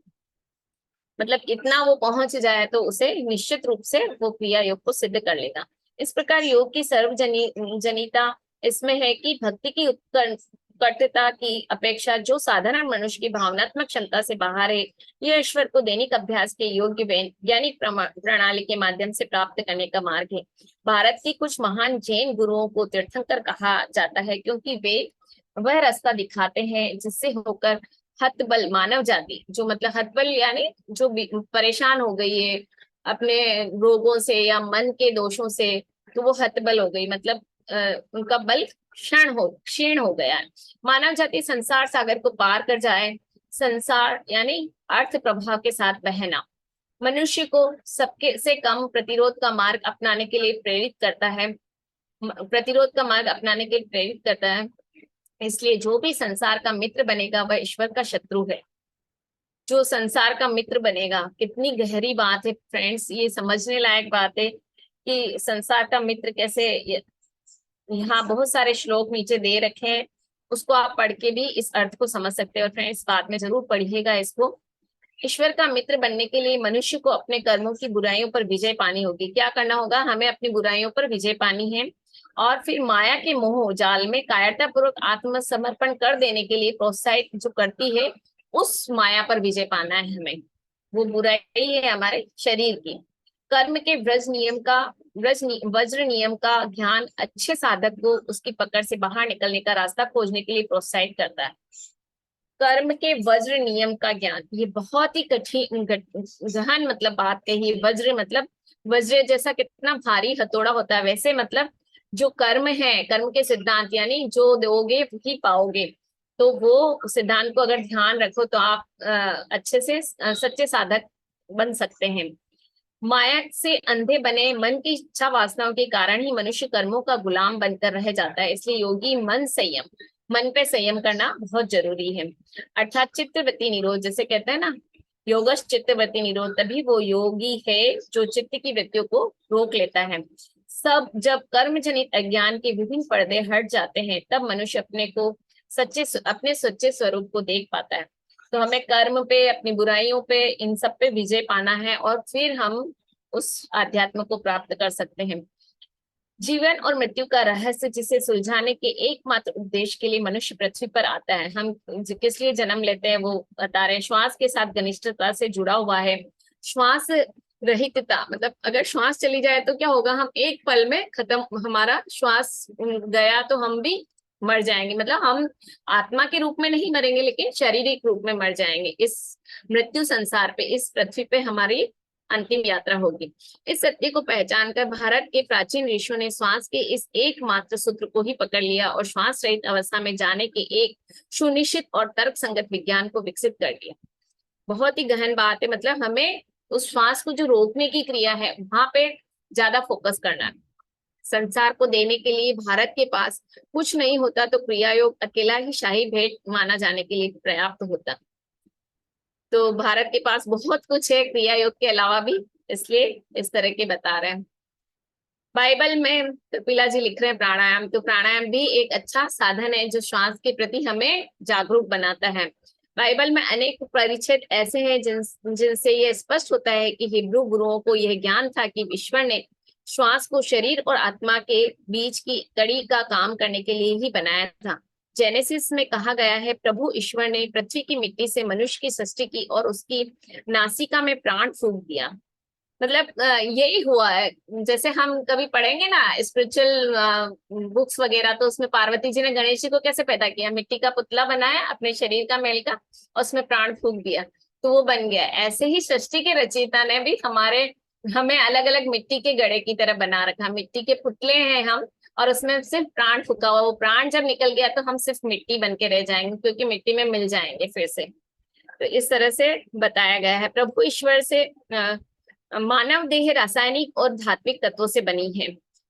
मतलब इतना वो पहुंच जाए तो उसे निश्चित रूप से वो क्रिया योग को सिद्ध कर लेगा। इस प्रकार योग की जनिता इसमें है कि भक्ति की उत्कटता की अपेक्षा जो साधारण मनुष्य की भावनात्मक क्षमता से बाहर है, यह ईश्वर को दैनिक अभ्यास के योग्य वैज्ञानिक प्रणाली के माध्यम से प्राप्त करने का मार्ग है। भारत की कुछ महान जैन गुरुओं को तीर्थंकर कहा जाता है क्योंकि वे वह रास्ता दिखाते हैं जिससे होकर हतबल मानव जाति, जो मतलब हतबल यानी जो परेशान हो गई है अपने रोगों से या मन के दोषों से, तो वो हतबल हो गई, मतलब उनका बल क्षीण हो गया है। मानव जाति संसार सागर को पार कर जाए। संसार यानी अर्थ प्रभाव के साथ बहना मनुष्य को सबके से कम प्रतिरोध का मार्ग अपनाने के लिए प्रेरित करता है। इसलिए जो भी संसार का मित्र बनेगा वह ईश्वर का शत्रु है। जो संसार का मित्र बनेगा, कितनी गहरी बात है फ्रेंड्स, ये समझने लायक बात है कि संसार का मित्र कैसे। यहाँ बहुत सारे श्लोक नीचे दे रखे हैं, उसको आप पढ़ के भी इस अर्थ को समझ सकते हो। फ्रेंड्स बाद में जरूर पढ़िएगा इसको। ईश्वर का मित्र बनने के लिए मनुष्य को अपने कर्मों की बुराइयों पर विजय पानी होगी। क्या करना होगा? हमें अपनी बुराइयों पर विजय पानी है और फिर माया के मोह जाल में कायरता पूर्वक आत्मसमर्पण कर देने के लिए प्रोत्साहित जो करती है, उस माया पर विजय पाना है हमें। वो बुराई है हमारे शरीर की। कर्म के वज्र नियम का ज्ञान अच्छे साधक को उसकी पकड़ से बाहर निकलने का रास्ता खोजने के लिए प्रोत्साहित करता है। कर्म के वज्र नियम का ज्ञान, ये बहुत ही कठिन गहन मतलब बात कही। वज्र मतलब वज्र जैसा कितना भारी हथौड़ा होता है, वैसे मतलब जो कर्म है, कर्म के सिद्धांत यानी जो दोगे ही पाओगे। तो वो सिद्धांत को अगर ध्यान रखो तो आप अच्छे से सच्चे साधक बन सकते हैं। माया से अंधे बने मन की इच्छा वासनाओं के कारण ही मनुष्य कर्मों का गुलाम बनकर रह जाता है। इसलिए योगी मन पे संयम करना बहुत जरूरी है, अर्थात चित्तवृत्ति निरोध जैसे कहते हैं ना, योगश चित्तवृत्ति निरोध। तभी वो योगी है जो चित्त की वृत्तियों को रोक लेता है। जब कर्म जनित अज्ञान के विभिन्न पर्दे हट जाते हैं तब मनुष्य अपने सच्चे स्वरूप को देख पाता है। तो हमें कर्म पे, अपनी बुराइयों पे, इन सब पे विजय पाना है और फिर हम उस आध्यात्म को प्राप्त कर सकते हैं। जीवन और मृत्यु का रहस्य जिसे सुलझाने के एकमात्र उद्देश्य के लिए मनुष्य पृथ्वी पर आता है। हम किस लिए जन्म लेते हैं वो बता रहे हैं। श्वास के साथ घनिष्ठता से जुड़ा हुआ है। श्वास रहितता, मतलब अगर श्वास चली जाए तो क्या होगा, हम एक पल में खत्म, हमारा श्वास गया तो हम भी मर जाएंगे। मतलब हम आत्मा के रूप में नहीं मरेंगे लेकिन शारीरिक रूप में मर जाएंगे। इस मृत्यु संसार पे, इस पृथ्वी पे हमारी अंतिम यात्रा होगी। इस सत्य को पहचान कर भारत के प्राचीन ऋषियों ने श्वास के इस एकमात्र सूत्र को ही पकड़ लिया और श्वास रहित अवस्था में जाने के एक सुनिश्चित और तर्क संगत विज्ञान को विकसित कर लिया। बहुत ही गहन बात है, मतलब हमें उस श्वास को जो रोकने की क्रिया है वहां पे ज्यादा फोकस करना है। संसार को देने के लिए भारत के पास कुछ नहीं होता तो क्रिया योग अकेला ही शाही भेंट माना जाने के लिए पर्याप्त होता। तो भारत के पास बहुत कुछ है क्रिया योग के अलावा भी, इसलिए इस तरह के बता रहे हैं। बाइबल में कपिला जी लिख रहे हैं प्राणायाम, तो प्राणायाम भी एक अच्छा साधन है जो श्वास के प्रति हमें जागरूक बनाता है। बाइबल में अनेक परिच्छेद ऐसे हैं जिनसे यह स्पष्ट होता है कि हिब्रू गुरुओं को यह ज्ञान था कि ईश्वर ने श्वास को शरीर और आत्मा के बीच की कड़ी का काम करने के लिए ही बनाया था। जेनेसिस में कहा गया है, प्रभु ईश्वर ने पृथ्वी की मिट्टी से मनुष्य की सृष्टि की और उसकी नासिका में प्राण फूंक दिया। मतलब यही हुआ है। जैसे हम कभी पढ़ेंगे ना स्पिरिचुअल बुक्स वगैरह, तो उसमें पार्वती जी ने गणेश जी को कैसे पैदा किया, मिट्टी का पुतला बनाया अपने शरीर का मेल का और उसमें प्राण फूंक दिया तो वो बन गया। ऐसे ही सृष्टि के रचयिता ने भी हमें अलग अलग मिट्टी के घड़े की तरह बना रखा, मिट्टी के पुतले हैं हम, और उसमें सिर्फ प्राण फूका हुआ। वो प्राण जब निकल गया तो हम सिर्फ मिट्टी बन के रह जाएंगे, क्योंकि मिट्टी में मिल जाएंगे फिर से। तो इस तरह से बताया गया है। प्रभु ईश्वर से मानव देह रासायनिक और धात्विक तत्वों से बनी है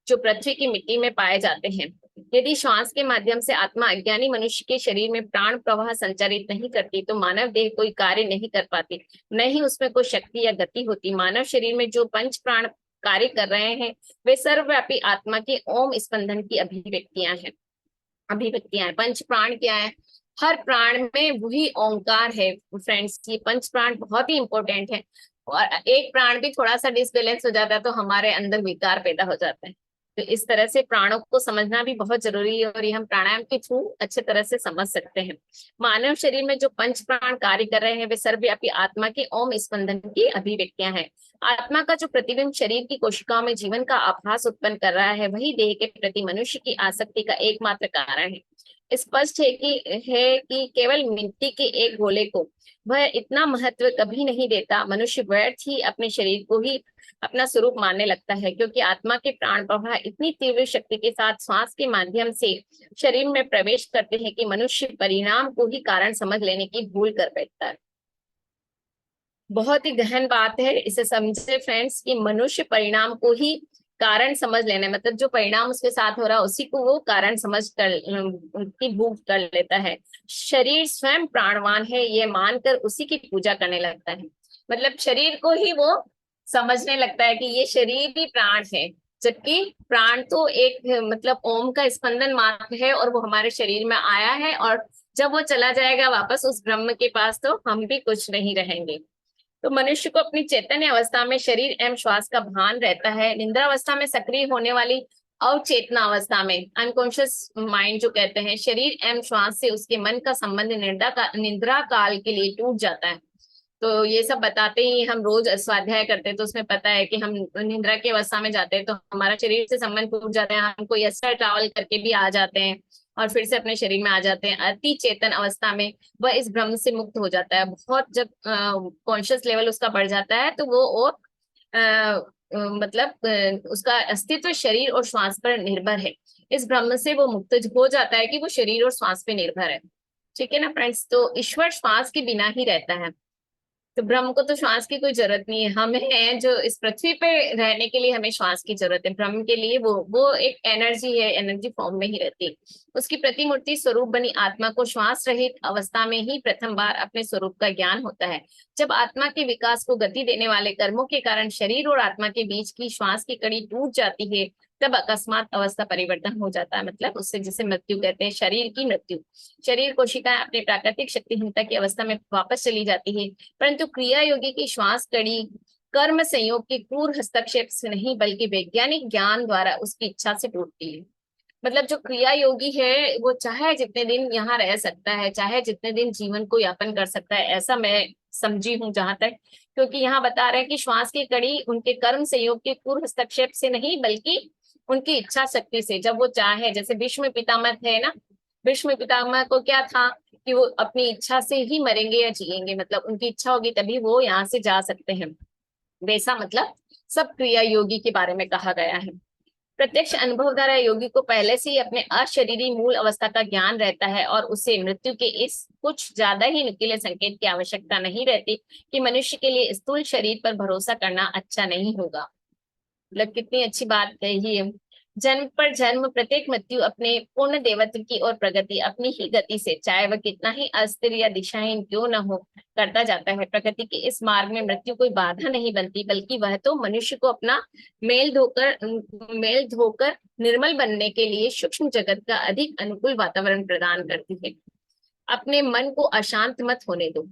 जो पृथ्वी की मिट्टी में पाए जाते हैं। यदि श्वास के माध्यम से आत्मा अज्ञानी मनुष्य के शरीर में प्राण प्रवाह संचारित नहीं करती तो मानव देह कोई कार्य नहीं कर पाती, न ही उसमें कोई शक्ति या गति होती। मानव शरीर में जो पंच प्राण कार्य कर रहे हैं वे सर्वव्यापी आत्मा के ओम स्पंदन की अभिव्यक्तियां हैं। पंच प्राण क्या है? हर प्राण में वही ओंकार है फ्रेंड्स। ये पंच प्राण बहुत ही इंपॉर्टेंट है, और एक प्राण भी थोड़ा सा डिसबैलेंस हो जाता है तो हमारे अंदर विकार पैदा हो जाता है। तो इस तरह से प्राणों को समझना भी बहुत जरूरी है और ये हम प्राणायाम के थ्रू अच्छे तरह से समझ सकते हैं। मानव शरीर में जो पंच प्राण कार्य कर रहे हैं वे सर्वव्यापी आत्मा के ओम स्पंदन की अभिव्यक्तियां हैं। आत्मा का जो प्रतिबिंब शरीर की कोशिकाओं में जीवन का आभास उत्पन्न कर रहा है वही देह के प्रति मनुष्य की आसक्ति का एकमात्र कारण है। स्पष्ट है कि केवल मिट्टी के एक गोले को वह इतना महत्व कभी नहीं देता। मनुष्य व्यर्थ ही अपने शरीर को ही अपना स्वरूप मानने लगता है, क्योंकि आत्मा के प्राण प्रवाह इतनी तीव्र शक्ति के साथ श्वास के माध्यम से शरीर में प्रवेश करते हैं कि मनुष्य परिणाम को ही कारण समझ लेने की भूल कर बैठता है। बहुत ही गहन बात है, इसे समझे फ्रेंड्स कि मनुष्य परिणाम को ही कारण समझ लेना, मतलब जो परिणाम उसके साथ हो रहा है उसी को वो कारण समझ कर की भूख कर लेता है। शरीर स्वयं प्राणवान है ये मानकर उसी की पूजा करने लगता है। मतलब शरीर को ही वो समझने लगता है कि ये शरीर भी प्राण है, जबकि प्राण तो एक मतलब ओम का स्पंदन मात्र है और वो हमारे शरीर में आया है, और जब वो चला जाएगा वापस उस ब्रह्म के पास तो हम भी कुछ नहीं रहेंगे। तो मनुष्य को अपनी चैतन्य अवस्था में शरीर एवं श्वास का भान रहता है। निद्रा अवस्था में सक्रिय होने वाली अवचेतना अवस्था में अनकॉन्शियस माइंड जो कहते हैं, शरीर एवं श्वास से उसके मन का संबंध निद्रा काल के लिए टूट जाता है। तो ये सब बताते ही हम रोज स्वाध्याय करते हैं तो उसमें पता है कि हम निद्रा की अवस्था में जाते हैं तो हमारा शरीर से संबंध टूट जाता है, हम कोई अस्त्र ट्रैवल करके भी आ जाते हैं और फिर से अपने शरीर में आ जाते हैं। अति चेतन अवस्था में वह इस भ्रम से मुक्त हो जाता है। बहुत जब कॉन्शियस लेवल उसका बढ़ जाता है तो वो और मतलब उसका अस्तित्व शरीर और श्वास पर निर्भर है। इस भ्रम से वो मुक्त हो जाता है कि वो शरीर और श्वास पे निर्भर है। ठीक है ना फ्रेंड्स? तो ईश्वर श्वास के बिना ही रहता है, तो ब्रह्म को तो श्वास की कोई जरूरत नहीं है। हम हैं जो इस पृथ्वी पे रहने के लिए हमें श्वास की जरूरत है। ब्रह्म के लिए वो एक एनर्जी है, एनर्जी फॉर्म में ही रहती है। उसकी प्रतिमूर्ति स्वरूप बनी आत्मा को श्वास रहित अवस्था में ही प्रथम बार अपने स्वरूप का ज्ञान होता है। जब आत्मा के विकास को गति देने वाले कर्मों के कारण शरीर और आत्मा के बीच की श्वास की कड़ी टूट जाती है तब अकस्मात अवस्था परिवर्तन हो जाता है। मतलब उससे जिसे मृत्यु कहते हैं, शरीर की मृत्यु। शरीर कोशिकाएं अपनी प्राकृतिक शक्तिहीनता की अवस्था में वापस चली जाती है, परंतु क्रिया योगी की श्वास कड़ी कर्म संयोग के क्रूर हस्तक्षेप से नहीं बल्कि वैज्ञानिक ज्ञान द्वारा उसकी इच्छा से टूटती है। मतलब जो क्रिया योगी है वो चाहे जितने दिन यहाँ रह सकता है, चाहे जितने दिन जीवन को यापन कर सकता है, ऐसा मैं समझी हूँ जहां तक, क्योंकि यहाँ बता रहे हैं कि श्वास की कड़ी उनके कर्म संयोग के पूर्व हस्तक्षेप से नहीं बल्कि उनकी इच्छा शक्ति से, जब वो चाहे। जैसे भीष्म पितामह थे ना, भीष्म पितामह को क्या था कि वो अपनी इच्छा से ही मरेंगे या जिएंगे, मतलब उनकी इच्छा होगी तभी वो यहाँ से जा सकते हैं। वैसा मतलब सब क्रिया योगी के बारे में कहा गया है। प्रत्यक्ष अनुभव द्वारा योगी को पहले से ही अपने अशरीरी मूल अवस्था का ज्ञान रहता है और उसे मृत्यु के इस कुछ ज्यादा ही नुकीले संकेत की आवश्यकता नहीं रहती कि मनुष्य के लिए स्थूल शरीर पर भरोसा करना अच्छा नहीं होगा। मतलब कितनी अच्छी बात कही है। जन्म पर जन्म प्रत्येक मृत्यु अपने पूर्ण देवत्व की ओर प्रगति अपनी ही गति से, चाहे वह कितना ही अस्थिर या दिशाहीन क्यों न हो, करता जाता है। प्रकृति के इस मार्ग में मृत्यु कोई बाधा नहीं बनती, बल्कि वह तो मनुष्य को अपना मेल धोकर निर्मल बनने के लिए सूक्ष्म जगत का अधिक अनुकूल वातावरण प्रदान करती है। अपने मन को अशांत मत होने दो।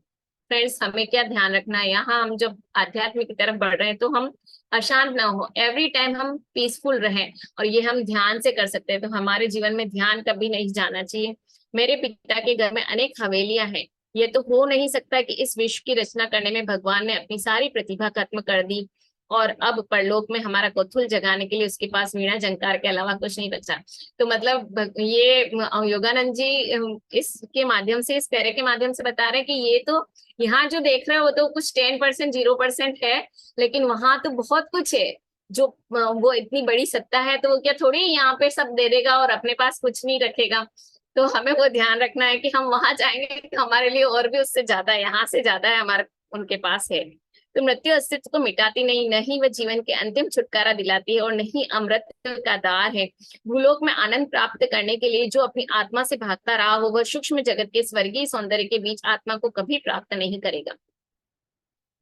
फ्रेंड्स, हमें क्या ध्यान रखना है, यहाँ हम जब आध्यात्मिक की तरफ बढ़ रहे हैं तो हम अशांत ना हो, एवरी टाइम हम पीसफुल रहें। और ये हम ध्यान से कर सकते हैं, तो हमारे जीवन में ध्यान कभी नहीं जाना चाहिए। मेरे पिता के घर में अनेक हवेलियां हैं। ये तो हो नहीं सकता कि इस विश्व की रचना करने में भगवान ने अपनी सारी प्रतिभा खत्म कर दी और अब परलोक में हमारा कौतूहल जगाने के लिए उसके पास वीणा झंकार के अलावा कुछ नहीं बचा। तो मतलब ये योगानंद जी इसके माध्यम से, इस पैरे के माध्यम से बता रहे हैं कि ये तो यहाँ जो देख रहे हो वो तो कुछ 10%, 0% है, लेकिन वहां तो बहुत कुछ है। जो वो इतनी बड़ी सत्ता है तो वो क्या थोड़ी यहाँ पे सब दे देगा और अपने पास कुछ नहीं रखेगा। तो हमें वो ध्यान रखना है कि हम वहां जाएंगे तो हमारे लिए और भी उससे ज्यादा है, यहाँ से ज्यादा है हमारे उनके पास है। तो मृत्यु अस्तित्व को मिटाती नहीं, न ही वह जीवन के अंतिम छुटकारा दिलाती है और न ही अमृत का द्वार है। भूलोक में आनंद प्राप्त करने के लिए जो अपनी आत्मा से भागता रहा हो, वह सूक्ष्म जगत के स्वर्गीय सौंदर्य के बीच आत्मा को कभी प्राप्त नहीं करेगा।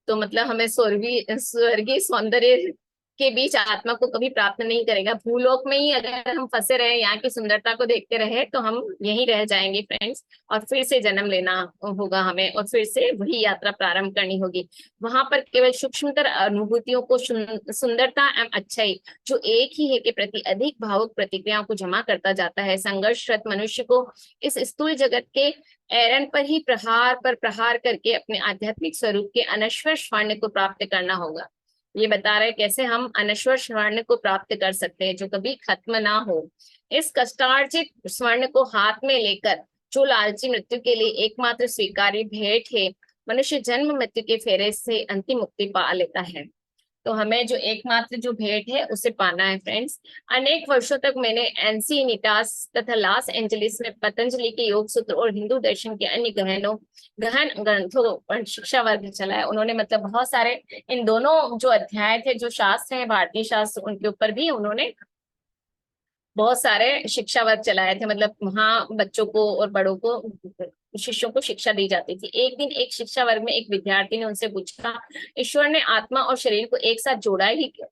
तो मतलब हमें स्वर्गीय स्वर्गीय सौंदर्य के बीच आत्मा को कभी प्राप्त नहीं करेगा। भूलोक में ही अगर हम फंसे रहे, यहाँ की सुंदरता को देखते रहे, तो हम यहीं रह जाएंगे फ्रेंड्स। और फिर से जन्म लेना होगा हमें और फिर से वही यात्रा प्रारंभ करनी होगी। वहां पर केवल सूक्ष्मतर अनुभूतियों को, सुंदरता एवं अच्छाई जो एक ही है के प्रति अधिक भावुक प्रतिक्रियाओं को जमा करता जाता है। संघर्षरत मनुष्य को इस स्थूल जगत के एरन पर ही प्रहार पर प्रहार करके अपने आध्यात्मिक स्वरूप के अनश्वर स्वर्ण को प्राप्त करना होगा। ये बता रहे कैसे हम अनश्वर स्वर्ण को प्राप्त कर सकते हैं जो कभी खत्म ना हो। इस कष्टार्जित स्वर्ण को हाथ में लेकर जो लालची मृत्यु के लिए एकमात्र स्वीकार्य भेंट है, मनुष्य जन्म मृत्यु के फेरे से अंतिम मुक्ति पा लेता है। तो हमें जो एकमात्र जो भेंट है उसे पाना है फ्रेंड्स। अनेक वर्षों तक मैंने एनसीनिटास तथा लॉस एंजलिस में पतंजलि के योग सूत्र और हिंदू दर्शन के अन्य गहन ग्रंथों पर शिक्षा वर्ग चलाया। उन्होंने मतलब बहुत सारे इन दोनों जो अध्याय थे, जो शास्त्र हैं भारतीय शास्त्र, उनके ऊपर भी उन्होंने बहुत सारे शिक्षा वर्ग चलाए थे। मतलब वहाँ बच्चों को और बड़ों को, शिष्यों को शिक्षा दी जाती थी। एक दिन एक शिक्षा वर्ग में एक विद्यार्थी ने उनसे पूछा, ईश्वर ने आत्मा और शरीर को एक साथ जोड़ा ही क्यों?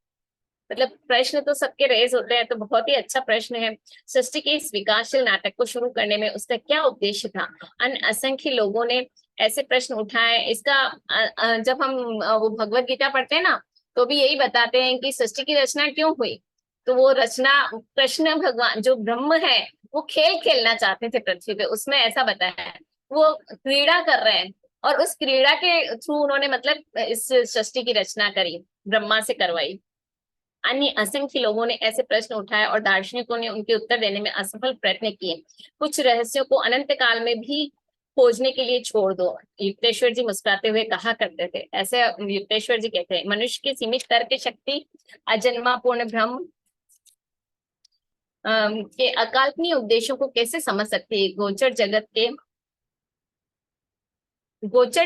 मतलब प्रश्न तो सबके रेज होते हैं, तो बहुत ही अच्छा प्रश्न है। सृष्टि के इस विकासशील नाटक को शुरू करने में उसका क्या उद्देश्य था? अन्य असंख्य लोगों ने ऐसे प्रश्न उठाए। इसका जब हम वो भगवत गीता पढ़ते हैं ना, तो भी यही बताते हैं कि सृष्टि की रचना क्यों हुई। तो वो रचना, कृष्ण भगवान जो ब्रह्म है, वो खेल खेलना चाहते थे पृथ्वी पे, उसमें ऐसा बताया है। वो क्रीड़ा कर रहे हैं और उस क्रीड़ा के थ्रू उन्होंने मतलब इस सृष्टि की रचना करी, ब्रह्मा से करवाई। अन्य असंख्य लोगों ने ऐसे प्रश्न उठाए और दार्शनिकों ने उनके उत्तर देने में असफल प्रयत्न किए। कुछ रहस्यों को अनंत काल में भी खोजने के लिए छोड़ दो, युक्तेश्वर जी मुस्कुराते हुए कहा करते थे। ऐसे युक्तेश्वर जी कहते हैं, मनुष्य की सीमित तर्क शक्ति, अजन्मा पूर्ण ब्रह्म के अकाल्पनीय उद्देश्यों को कैसे समझ सकती है? गोचर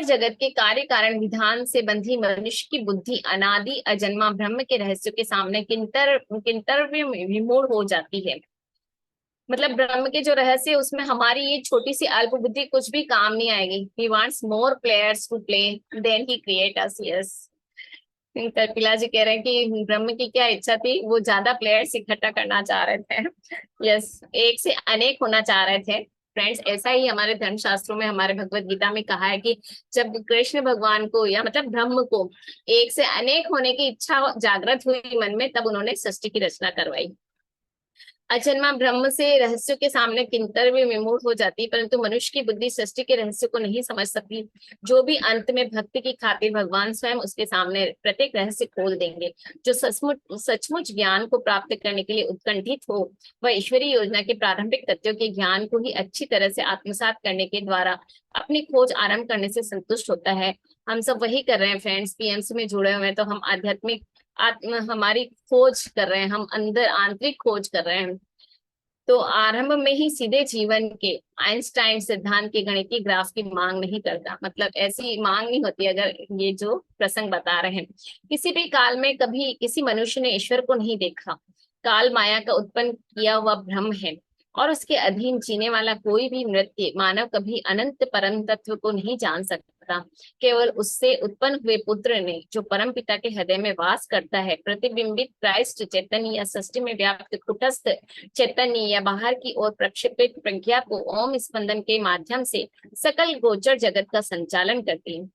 जगत के कार्य कारण विधान से बंधी मनुष्य की बुद्धि अनादि अजन्मा ब्रह्म के रहस्यों के सामने किंतर विमूढ़ हो जाती है। मतलब ब्रह्म के जो रहस्य है उसमें हमारी ये छोटी सी अल्प बुद्धि कुछ भी काम नहीं आएगी। He wants more players to play then he create us. Yes, Kapila ji कह रहे हैं कि ब्रह्म की क्या इच्छा थी, वो ज्यादा प्लेयर्स इकट्ठा करना चाह रहे थे। यस, एक से अनेक होना चाह रहे थे। फ्रेंड्स, ऐसा ही हमारे धर्मशास्त्रों में, हमारे भगवत गीता में कहा है कि जब कृष्ण भगवान को या मतलब ब्रह्म को एक से अनेक होने की इच्छा जागृत हुई मन में, तब उन्होंने सृष्टि की रचना करवाई। अजन्मा ब्रह्म से रहस्यों के सामने किंतर भी विमूढ़ हो जाती, परंतु मनुष्य की बुद्धि सृष्टि के रहस्य को नहीं समझ सकती, जो भी अंत में भक्ति की खातिर भगवान स्वयं उसके सामने प्रत्येक रहस्य खोल देंगे। जो सचमुच सचमुच ज्ञान को प्राप्त करने के लिए उत्कंठित हो, वह ईश्वरीय योजना के प्रारंभिक तथ्यों के ज्ञान को ही अच्छी तरह से आत्मसात करने के द्वारा अपनी खोज आरंभ करने से संतुष्ट होता है। हम सब वही कर रहे हैं फ्रेंड्स, पीएमसी में जुड़े हुए हैं, तो हम आध्यात्मिक आत्म हमारी खोज कर रहे हैं, हम अंदर आंतरिक खोज कर रहे हैं। तो आरंभ में ही सीधे जीवन के आइंस्टाइन सिद्धांत के गणितीय ग्राफ की मांग नहीं करता, मतलब ऐसी मांग नहीं होती। अगर ये जो प्रसंग बता रहे हैं, किसी भी काल में कभी किसी मनुष्य ने ईश्वर को नहीं देखा। काल माया का उत्पन्न किया हुआ भ्रम है, और उसके अधीन जीने वाला कोई भी मृत्य मानव कभी अनंत परम तत्व को नहीं जान सकता। केवल उससे उत्पन्न हुए पुत्र ने, जो परम पिता के हृदय में वास करता है, प्रतिबिंबित क्राइस्ट चैतन्य या सृष्टि में व्याप्त कुटस्थ चैतन्य या बाहर की ओर प्रक्षेपित प्रज्ञा को ओम स्पंदन के माध्यम से सकल गोचर जगत का संचालन करती है।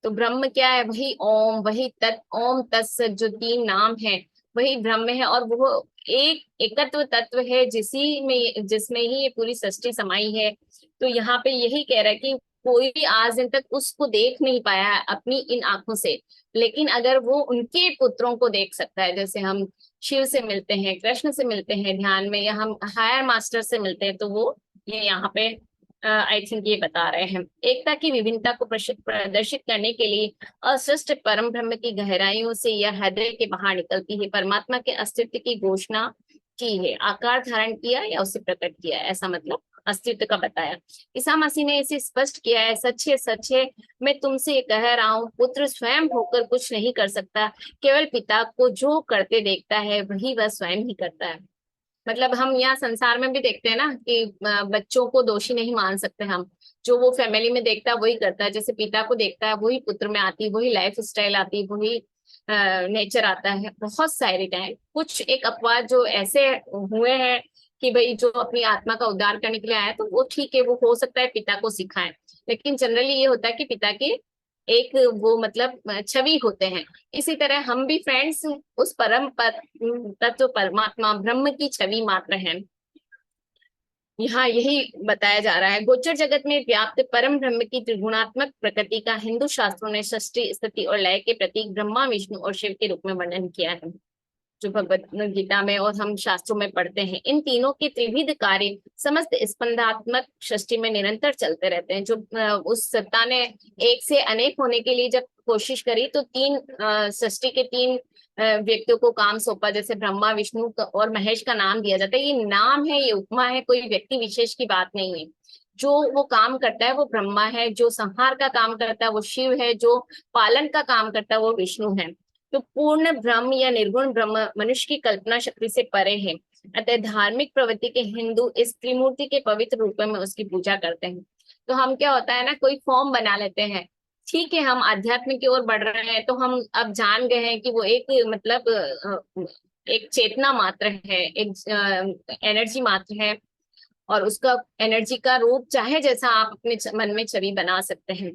तो ब्रह्म क्या है? वही ओम, वही तत् ओम तत्सत, जो तीन नाम है वही ब्रह्म है, और वो एक एकत्व तत्व है जिसमें ही ये पूरी सृष्टि समाई है। तो यहाँ पे यही कह रहा है कि कोई भी आज दिन तक उसको देख नहीं पाया है अपनी इन आंखों से, लेकिन अगर वो उनके पुत्रों को देख सकता है, जैसे हम शिव से मिलते हैं, कृष्ण से मिलते हैं ध्यान में, या हम हायर मास्टर से मिलते हैं, तो वो ये यहाँ पे आई थिंक ये बता रहे हैं। एकता की विभिन्नता को प्रदर्शित करने के लिए असृष्ट परम ब्रह्म की गहराइयों से यह हृदय के बाहर निकलती है, परमात्मा के अस्तित्व की घोषणा की है, आकार धारण किया या उसे प्रकट किया, ऐसा मतलब अस्तित्व का बताया। ईसा मसीह ने इसे स्पष्ट किया है, सच है मैं तुमसे ये कह रहा हूँ, पुत्र स्वयं होकर कुछ नहीं कर सकता, केवल पिता को जो करते देखता है वही वह स्वयं ही करता है। मतलब हम यहाँ संसार में भी देखते हैं ना कि बच्चों को दोषी नहीं मान सकते हम, जो वो फैमिली में देखता है वही करता है, जैसे पिता को देखता है वही पुत्र में आती, वही लाइफ स्टाइल आती, वही नेचर आता है। बहुत सारे टाइम कुछ एक अपवाद जो ऐसे हुए हैं कि भाई जो अपनी आत्मा का उद्धार करने के लिए आया, तो वो ठीक है, वो हो सकता है पिता को सिखाए, लेकिन जनरली ये होता है कि पिता की एक वो मतलब छवि होते हैं। इसी तरह हम भी फ्रेंड्स उस तत्व परमात्मा ब्रह्म की छवि मात्र हैं। यहाँ यही बताया जा रहा है। गोचर जगत में व्याप्त परम ब्रह्म की त्रिगुणात्मक प्रकृति का हिंदू शास्त्रों ने सृष्टि स्थिति और लय के प्रतीक ब्रह्मा विष्णु और शिव के रूप में वर्णन किया है, जो भगवत गीता में और हम शास्त्रों में पढ़ते हैं। इन तीनों के त्रिविध कार्य समस्त स्पंदात्मक सृष्टि में निरंतर चलते रहते हैं। जो उस सत्ता ने एक से अनेक होने के लिए जब कोशिश करी, तो तीन सृष्टि के तीन व्यक्तियों को काम सौंपा, जैसे ब्रह्मा विष्णु और महेश का नाम दिया जाता है। ये नाम है, ये उपमा है, कोई व्यक्ति विशेष की बात नहीं है। जो वो काम करता है वो ब्रह्मा है, जो संहार का काम करता है वो शिव है, जो पालन का काम करता है वो विष्णु है। तो पूर्ण ब्रह्म या निर्गुण ब्रह्म मनुष्य की कल्पना शक्ति से परे है। अतः धार्मिक प्रवृत्ति के हिंदू इस त्रिमूर्ति के पवित्र रूप में उसकी पूजा करते हैं। तो हम क्या होता है ना, कोई फॉर्म बना लेते हैं, ठीक है, हम अध्यात्म की ओर बढ़ रहे हैं, तो हम अब जान गए हैं कि वो एक मतलब एक चेतना मात्र है, एक एनर्जी मात्र है, और उसका एनर्जी का रूप चाहे जैसा आप अपने मन में छवि बना सकते हैं।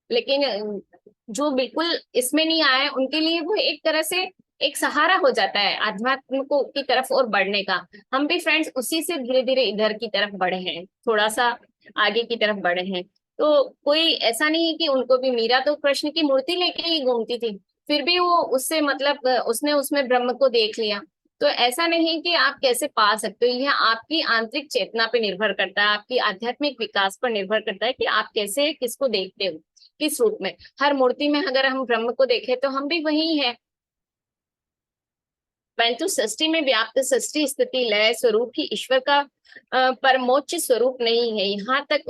लेकिन जो बिल्कुल इसमें नहीं आए उनके लिए वो एक तरह से एक सहारा हो जाता है आध्यात्म को की तरफ और बढ़ने का। हम भी फ्रेंड्स उसी से धीरे धीरे इधर की तरफ बढ़े हैं, थोड़ा सा आगे की तरफ बढ़े हैं। तो कोई ऐसा नहीं है कि उनको भी, मीरा तो कृष्ण की मूर्ति लेके ही घूमती थी, फिर भी वो उससे मतलब उसने उसमें ब्रह्म को देख लिया। तो ऐसा नहीं कि आप कैसे पा सकते हो, यह आपकी आंतरिक चेतना पे निर्भर करता है, आपकी आध्यात्मिक विकास पर निर्भर करता है कि आप कैसे किसको देखते हो, किस रूप में। हर मूर्ति में अगर हम ब्रह्म को देखें तो हम भी वही है, परंतु सृष्टि में व्याप्त सृष्टि स्थिति लय स्वरूप ही ईश्वर का परमोच्च स्वरूप नहीं है। यहाँ तक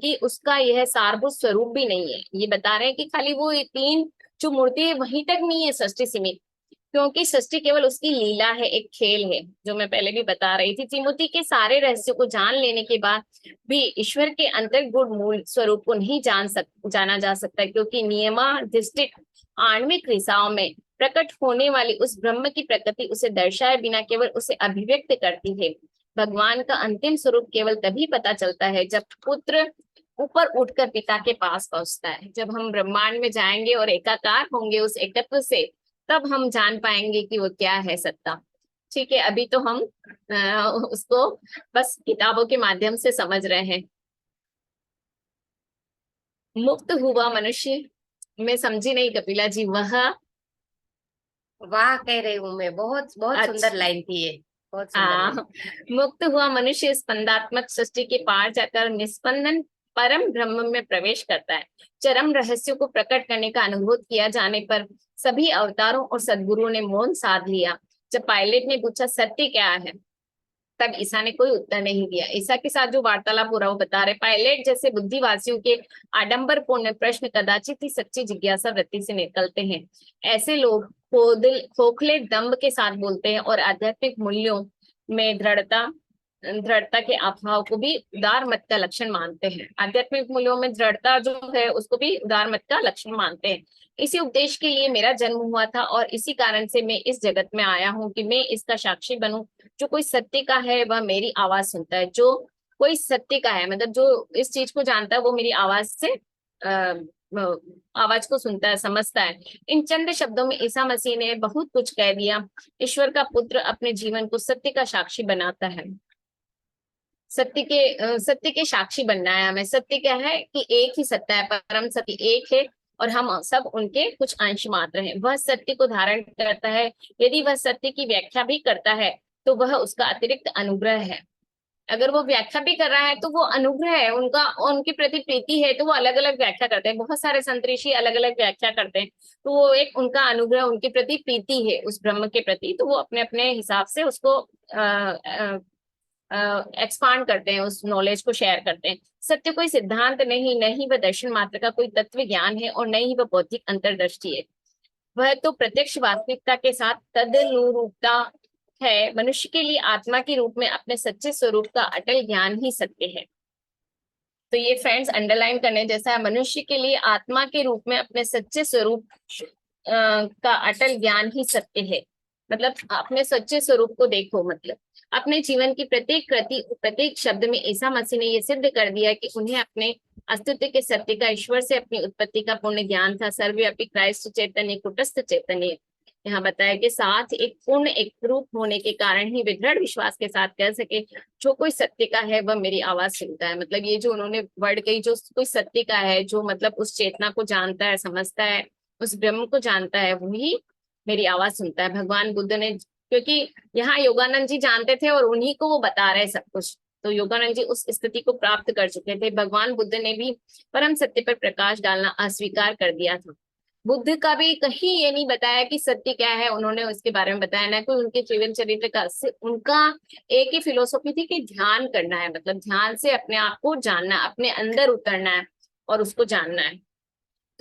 कि उसका यह सारभूत स्वरूप भी नहीं है। ये बता रहे हैं कि खाली वो ये तीन जो मूर्ति है वहीं तक नहीं है सृष्टि सीमित, क्योंकि सृष्टि केवल उसकी लीला है, एक खेल है, जो मैं पहले भी बता रही थी। त्रिमूर्ति के सारे रहस्यों को जान लेने के बाद भी ईश्वर के अंतर गुण मूल स्वरूप को नहीं जाना जा सकता, क्योंकि नियमाधिष्ठित आणविक क्रियाओं में प्रकट होने वाली उस ब्रह्म की प्रकृति उसे दर्शाए बिना केवल उसे अभिव्यक्त करती है। भगवान का अंतिम स्वरूप केवल तभी पता चलता है जब पुत्र ऊपर उठकर पिता के पास पहुंचता है। जब हम ब्रह्मांड में जाएंगे और एकाकार होंगे उस एकत्व से, तब हम जान पाएंगे कि वो क्या है सत्ता। ठीक है, अभी तो हम उसको बस किताबों के माध्यम से समझ रहे हैं। मुक्त हुआ मनुष्य, मैं समझी नहीं कपिला जी, वह वाह कह रही हूँ मैं, बहुत बहुत सुंदर अच्छा, लाइन थी ये, बहुत सुंदर हाँ, लाइन। मुक्त हुआ मनुष्य स्पंदात्मक सृष्टि के पार जाकर निस्पंदन परम ब्रह्म में प्रवेश करता है। चरम रहस्यों को प्रकट करने का अनुरोध किया जाने पर सभी अवतारों और सदगुरुओं ने मौन साध लिया। जब पायलट ने पूछा सत्य क्या है, तब ईसा ने कोई उत्तर नहीं दिया। ईसा के साथ जो वार्तालाप हो रहा वो बता रहे, पायलट जैसे बुद्धिवासियों के आडंबर पूर्ण प्रश्न कदाचित ही सच्ची जिज्ञासा वृत्ति से निकलते हैं। ऐसे लोग खोखले दम्भ के साथ बोलते हैं और आध्यात्मिक मूल्यों में दृढ़ता दृढ़ता के अभाव को भी उदार मत का लक्षण मानते हैं। आध्यात्मिक मूल्यों में दृढ़ता जो है उसको भी उदार मत का लक्षण मानते हैं। इसी उपदेश के लिए मेरा जन्म हुआ था और इसी कारण से मैं इस जगत में आया हूँ कि मैं इसका साक्षी बनूं। जो कोई सत्य का है वह मेरी आवाज सुनता है। जो कोई सत्य का है मतलब जो इस चीज को जानता है वो मेरी आवाज से आवाज को सुनता है, समझता है। इन चंद शब्दों में ईसा मसीह ने बहुत कुछ कह दिया। ईश्वर का पुत्र अपने जीवन को सत्य का साक्षी बनाता है। सत्य के साक्षी बनना है हमें। सत्य क्या है कि एक ही सत्ता है, परम सत्य एक है और हम सब उनके कुछ अंश मात्र हैं। वह सत्य को धारण करता है। यदि वह सत्य की व्याख्या भी करता है तो वह उसका अतिरिक्त अनुग्रह है। अगर वो व्याख्या भी कर रहा है तो वो अनुग्रह है उनका, उनके प्रति प्रीति है तो वो अलग अलग व्याख्या करते हैं। बहुत सारे संत ऋषि अलग अलग व्याख्या करते हैं, तो वो एक उनका अनुग्रह, उनके प्रति प्रीति है उस ब्रह्म के प्रति, तो वो अपने अपने हिसाब से उसको एक्सपांड करते हैं, उस नॉलेज को शेयर करते हैं। सत्य कोई सिद्धांत नहीं, नहीं वह दर्शन मात्र का कोई तत्व ज्ञान है और नहीं वह बौद्धिक अंतर्दृष्टि है। वह तो प्रत्यक्ष वास्तविकता के साथ तदनुरूपता है। मनुष्य के लिए आत्मा के रूप में अपने सच्चे स्वरूप का अटल ज्ञान ही सत्य है। तो ये फ्रेंड्स अंडरलाइन करने जैसा है। मनुष्य के लिए आत्मा के रूप में अपने सच्चे स्वरूप का अटल ज्ञान ही सत्य है। मतलब अपने सच्चे स्वरूप को देखो, मतलब अपने जीवन की प्रत्येक कृति, प्रत्येक शब्द में ईसा मसीह ने यह सिद्ध कर दिया कि उन्हें अपने अस्तित्व के सत्य का, ईश्वर से अपनी उत्पत्ति का पूर्ण ज्ञान था। सर्वव्यापी क्राइस्ट चैतन्य, कुटस्थ चैतन्य, यहाँ बताया कि साथ एक पूर्ण एक रूप होने के कारण ही वे दृढ़ विश्वास के साथ कह सके जो कोई सत्य का है वह मेरी आवाज सुनता है। मतलब ये जो उन्होंने वर्ड कही, जो कोई सत्य का है, जो मतलब उस चेतना को जानता है, समझता है, उस ब्रह्म को जानता है, वही मेरी आवाज सुनता है। भगवान बुद्ध ने, क्योंकि यहाँ योगानंद जी जानते थे और उन्हीं को वो बता रहे सब कुछ, तो योगानंद जी उस स्थिति को प्राप्त कर चुके थे। भगवान बुद्ध ने भी परम सत्य पर प्रकाश डालना अस्वीकार कर दिया था। बुद्ध का भी कहीं ये नहीं बताया कि सत्य क्या है, उन्होंने उसके बारे में बताया ना कोई उनके जीवन चरित्र का। उनका एक ही फिलोसॉफी थी कि ध्यान करना है, मतलब ध्यान से अपने आप को जानना, अपने अंदर उतरना है और उसको जानना है।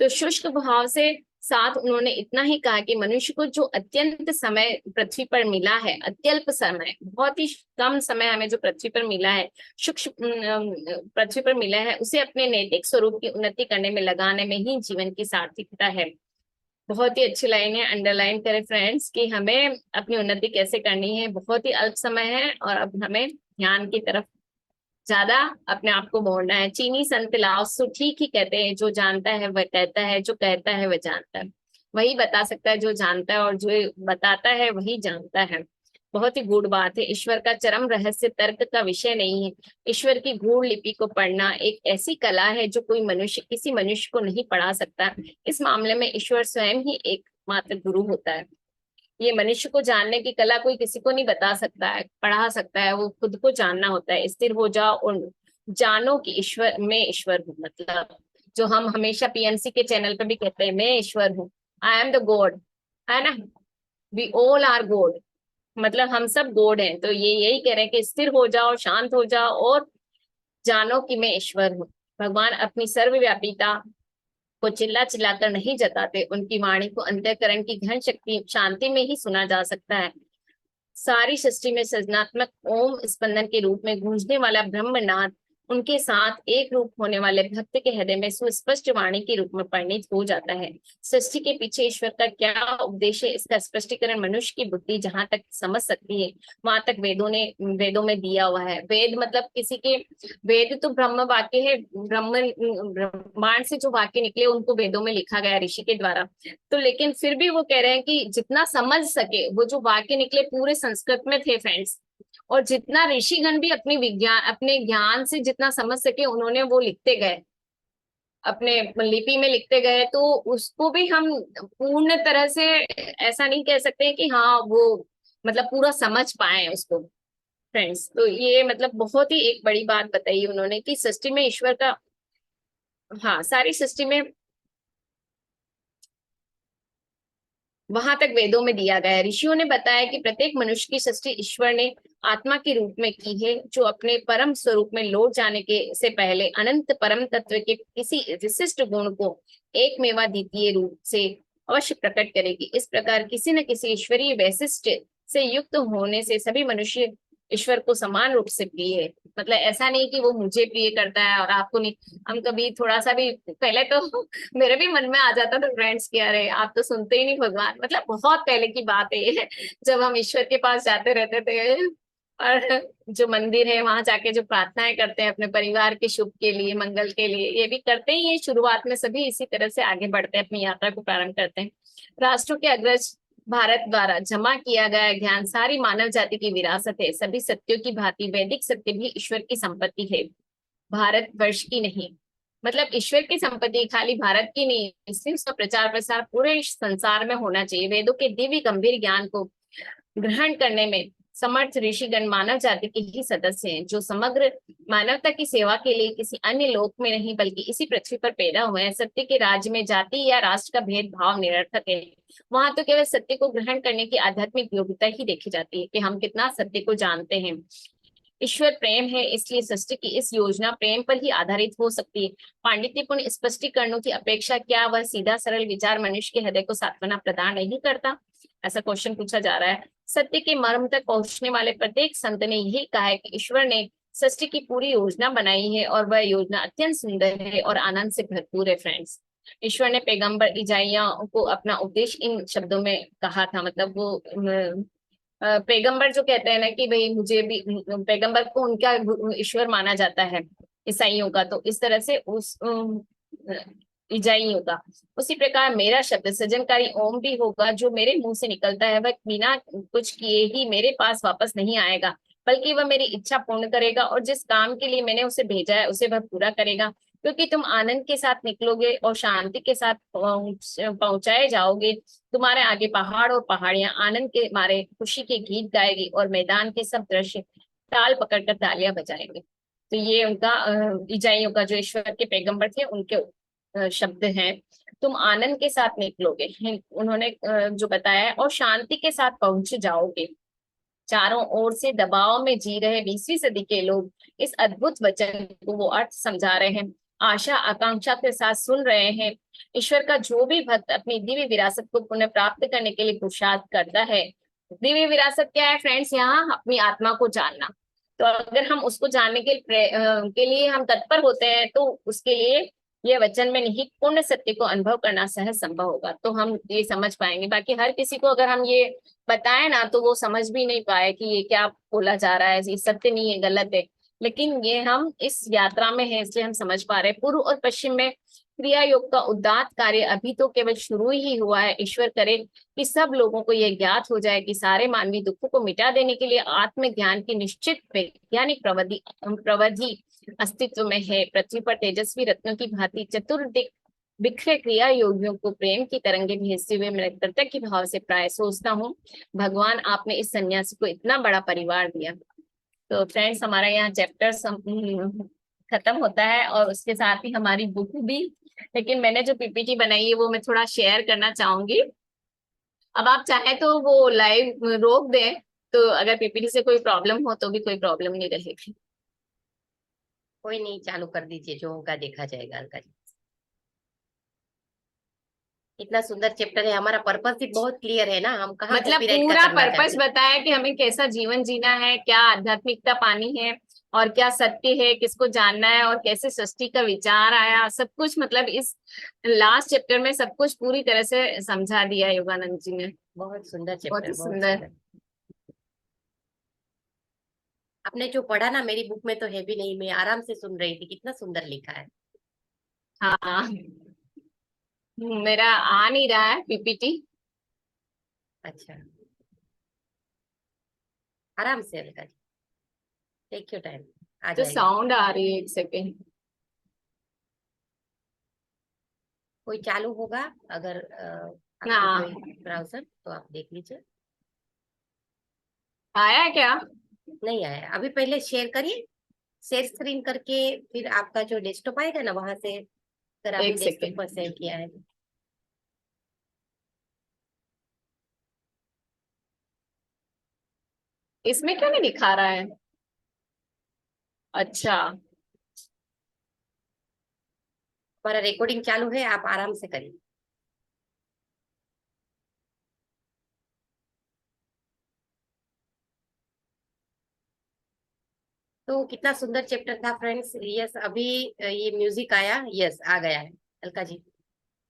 तो शुष्क भाव से साथ उन्होंने इतना ही कहा कि मनुष्य को जो अत्यंत समय पृथ्वी पर मिला है, अत्यल्प समय, बहुत ही कम समय हमें जो पृथ्वी पर मिला है, सूक्ष्म पृथ्वी पर मिला है, उसे अपने नैतिक स्वरूप की उन्नति करने में लगाने में ही जीवन की सार्थकता है। बहुत ही अच्छी लाइन है, अंडरलाइन करें फ्रेंड्स कि हमें अपनी उन्नति कैसे करनी है। बहुत ही अल्प समय है और अब हमें ध्यान की तरफ ज्यादा अपने आप को मोड़ना है। चीनी संत लाओ त्सु ठीक ही कहते हैं, जो जानता है वह कहता है, जो कहता है वह जानता है। वही बता सकता है जो जानता है, और जो बताता है वही जानता है। बहुत ही गूढ़ बात है। ईश्वर का चरम रहस्य तर्क का विषय नहीं है। ईश्वर की गूढ़ लिपि को पढ़ना एक ऐसी कला है जो कोई मनुष्य किसी मनुष्य को नहीं पढ़ा सकता। इस मामले में ईश्वर स्वयं ही एकमात्र गुरु होता है। ये मनुष्य को जानने की कला कोई किसी को नहीं बता सकता है, पढ़ा सकता है, वो खुद को जानना होता है। स्थिर हो जाओ और जानो कि ईश्वर, मैं ईश्वर हूँ। मतलब जो हम हमेशा पीएनसी के चैनल पे भी कहते हैं, मैं ईश्वर हूँ, आई एम द गॉड, है ना, वी ऑल आर गॉड, मतलब हम सब गॉड हैं। तो ये यही कह रहे हैं कि स्थिर हो जाओ, शांत हो जाओ और जानो कि मैं ईश्वर हूँ। भगवान अपनी सर्वव्यापीता को चिल्ला चिल्लाकर नहीं जताते, उनकी वाणी को अंतःकरण की घन शक्ति शांति में ही सुना जा सकता है। सारी सृष्टि में सृजनात्मक ओम स्पंदन के रूप में गूंजने वाला ब्रह्मनाद उनके साथ एक रूप होने वाले भक्त के हृदय में सुस्पष्ट वाणी के रूप में परिणित हो जाता है। सृष्टि के पीछे ईश्वर का क्या उद्देश्य है, इसका स्पष्टीकरण मनुष्य की बुद्धि जहां तक समझ सकती है वहां तक वेदों में दिया हुआ है। वेद मतलब किसी के, वेद तो ब्रह्म वाक्य है, ब्रह्मांड से जो वाक्य निकले उनको वेदों में लिखा गया ऋषि के द्वारा। तो लेकिन फिर भी वो कह रहे हैं कि जितना समझ सके, वो जो वाक्य निकले पूरे संस्कृत में थे फ्रेंड्स, और जितना ऋषिगण भी अपने ज्ञान से जितना समझ सके उन्होंने वो लिखते गए, अपने लिपि में लिखते गए। तो उसको भी हम पूर्ण तरह से ऐसा नहीं कह सकते कि हाँ वो मतलब पूरा समझ पाए उसको फ्रेंड्स। तो ये मतलब बहुत ही एक बड़ी बात बताई उन्होंने कि सृष्टि में ईश्वर का, हाँ सारी सृष्टि में वहां तक वेदों में दिया गया है। ऋषियों ने बताया कि प्रत्येक मनुष्य की सृष्टि ईश्वर ने आत्मा के रूप में की है, जो अपने परम स्वरूप में लौट जाने के से पहले अनंत परम तत्व के किसी विशिष्ट गुण को एक मेवा द्वितीय रूप से अवश्य प्रकट करेगी। इस प्रकार किसी न किसी ईश्वरीय वैशिष्ट से युक्त होने से सभी मनुष्य ईश्वर को समान रूप से प्रिय है। मतलब ऐसा नहीं कि वो मुझे प्रिय करता है और आपको नहीं। हम कभी थोड़ा सा भी, पहले तो मेरे भी मन में आ जाता था फ्रेंड्स कि अरे आप तो सुनते ही नहीं भगवान, मतलब बहुत पहले की बात है ये, जब हम ईश्वर के पास जाते रहते थे और जो मंदिर है वहां जाके जो प्रार्थनाएं करते हैं अपने परिवार के शुभ के लिए, मंगल के लिए, ये भी करते ही है शुरुआत में। सभी इसी तरह से आगे बढ़ते हैं, अपनी यात्रा को प्रारंभ करते हैं। राष्ट्रों के अग्रज भारत द्वारा जमा किया गया ज्ञान सारी मानव जाति की विरासत है। सभी सत्यों की भांति वैदिक सत्य भी ईश्वर की संपत्ति है, भारत वर्ष की नहीं। मतलब ईश्वर की संपत्ति खाली भारत की नहीं, इसलिए उसका प्रचार प्रसार पूरे संसार में होना चाहिए। वेदों के दिव्य गंभीर ज्ञान को ग्रहण करने में समर्थ ऋषिगण मानव जाति के ही सदस्य हैं, जो समग्र मानवता की सेवा के लिए किसी अन्य लोक में नहीं बल्कि इसी पृथ्वी पर पैदा हुए हैं। सत्य के राज्य में जाति या राष्ट्र का भेदभाव निरर्थक है। वहां तो केवल सत्य को ग्रहण करने की आध्यात्मिक योग्यता ही देखी जाती है कि हम कितना सत्य को जानते हैं। ईश्वर प्रेम है, इसलिए सृष्टि की इस योजना प्रेम पर ही आधारित हो सकती है। पांडित्यपूर्ण स्पष्टीकरणों की अपेक्षा क्या वह सीधा सरल विचार मनुष्य के हृदय को सांत्वना प्रदान नहीं करता, ऐसा क्वेश्चन पूछा जा रहा है। सत्य के मर्म तक पहुंचने वाले प्रत्येक संत ने यही कहा है कि ईश्वर ने सृष्टि की पूरी योजना बनाई है और वह योजना अत्यंत सुंदर है और आनंद से भरपूर है फ्रेंड्स। ईश्वर ने पैगंबर इजाइया को अपना उपदेश इन शब्दों में कहा था। मतलब वो पैगंबर जो कहते हैं ना कि भाई मुझे भी, पैगंबर को उनका ईश्वर माना जाता है ईसाइयों का, तो इस तरह से उस ईसाइयों का, उसी प्रकार मेरा शब्द सृजनकारी ओम भी होगा, जो मेरे मुंह से निकलता है वह बिना कुछ किए ही मेरे पास वापस नहीं आएगा, बल्कि वह मेरी इच्छा पूर्ण करेगा और जिस काम के लिए मैंने उसे भेजा है उसे वह पूरा करेगा। क्योंकि तुम आनंद के साथ निकलोगे और शांति के साथ पहुंचाए जाओगे। तुम्हारे आगे पहाड़ और पहाड़ियां आनंद के मारे खुशी के गीत गाएगी और मैदान के सब दृश्य ताल पकड़कर तालियां बजाएंगे। तो ये उनका ईसाइयों का जो ईश्वर के पैगंबर थे उनके शब्द हैं। तुम आनंद के साथ निकलोगे, उन्होंने जो बताया है, और शांति के साथ पहुंच जाओगे। चारों ओर से दबाव में जी रहे 20वीं सदी के लोग इस अद्भुत वचन को वो अर्थ समझा रहे हैं, आशा आकांक्षा के साथ सुन रहे हैं। ईश्वर का जो भी भक्त अपनी दिव्य विरासत को पुनः प्राप्त करने के लिए पुरुषार्थ करता है। दिव्य विरासत क्या है फ्रेंड्स? यहाँ अपनी आत्मा को जानना। तो अगर हम उसको जानने के लिए हम तत्पर होते हैं तो उसके लिए ये वचन में निहित पूर्ण सत्य को अनुभव करना सहज संभव होगा, तो हम ये समझ पाएंगे। बाकी हर किसी को अगर हम ये बताए ना तो वो समझ भी नहीं पाए कि ये क्या बोला जा रहा है, ये सत्य नहीं है, गलत है। लेकिन ये हम इस यात्रा में है इसलिए हम समझ पा रहे हैं। पूर्व और पश्चिम में क्रिया योग का उदात्त कार्य अभी तो केवल शुरू ही हुआ है। ईश्वर करे कि सब लोगों को यह ज्ञात हो जाए कि सारे मानवीय दुखों को मिटा देने के लिए आत्मज्ञान की निश्चित वैज्ञानिक प्रविधि अस्तित्व में है। पृथ्वी पर तेजस्वी रत्नों की भांति चतुर्दिक बिखरे क्रिया योगियों को प्रेम की तरंगे भेजते हुए मैं कृतज्ञ भाव से प्राय सोचता हूँ, भगवान आपने इस सन्यासी को इतना बड़ा परिवार दिया। तो फ्रेंड्स हमारा यहाँ चैप्टर खत्म होता है और उसके साथ ही हमारी बुक भी। लेकिन मैंने जो पीपीटी बनाई है वो मैं थोड़ा शेयर करना चाहूंगी। अब आप चाहें तो वो लाइव रोक दें, तो अगर पीपीटी से कोई प्रॉब्लम हो तो भी कोई प्रॉब्लम नहीं रहेगी। कोई नहीं, चालू कर दीजिए, जो होगा देखा जाएगा अंकल। इतना सुंदर चैप्टर है, हमारा पर्पस भी बहुत क्लियर है ना, हम कहाँ मतलब कॉपीराइट का पूरा करना पर्पस चाहते हैं। बताया कि हमें कैसा जीवन जीना है, क्या आध्यात्मिकता पानी है और क्या सत्य है, किसको जानना है, और कैसे सृष्टि का विचार आया, सब कुछ मतलब इस लास्ट चैप्टर में सब कुछ पूरी तरह से समझा दिया योगानंद जी ने। बहुत सुंदर बहुत चैप्टर, ही बहुत सुंदर। सुंदर। आपने जो पढ़ा ना, मेरी बुक में तो है भी नहीं, मैं आराम से सुन रही थी, कितना सुंदर लिखा है। हाँ, मेरा आ नहीं रहा है पीपीटी। अच्छा, आराम से Alka ji, take your time, आ तो जाएगा। साउंड आ रही है, एक सेकेंड। कोई चालू होगा अगर आपके हाँ, कोई ब्राउजर, तो आप देख लीजिए। आया क्या? नहीं आया अभी, पहले शेयर करिए, शेयर स्क्रीन करके, फिर आपका जो डेस्कटॉप आएगा ना, वहां से, अगर आपने एक डेस्कटॉप सेकेंड। पर सेव किया है। इसमें क्यों नहीं दिखा रहा है? अच्छा। हमारा रिकॉर्डिंग चालू है, आप आराम से करिए। तो कितना सुंदर चैप्टर था फ्रेंड्स। यस, अभी ये म्यूजिक आया, यस आ गया है अलका जी।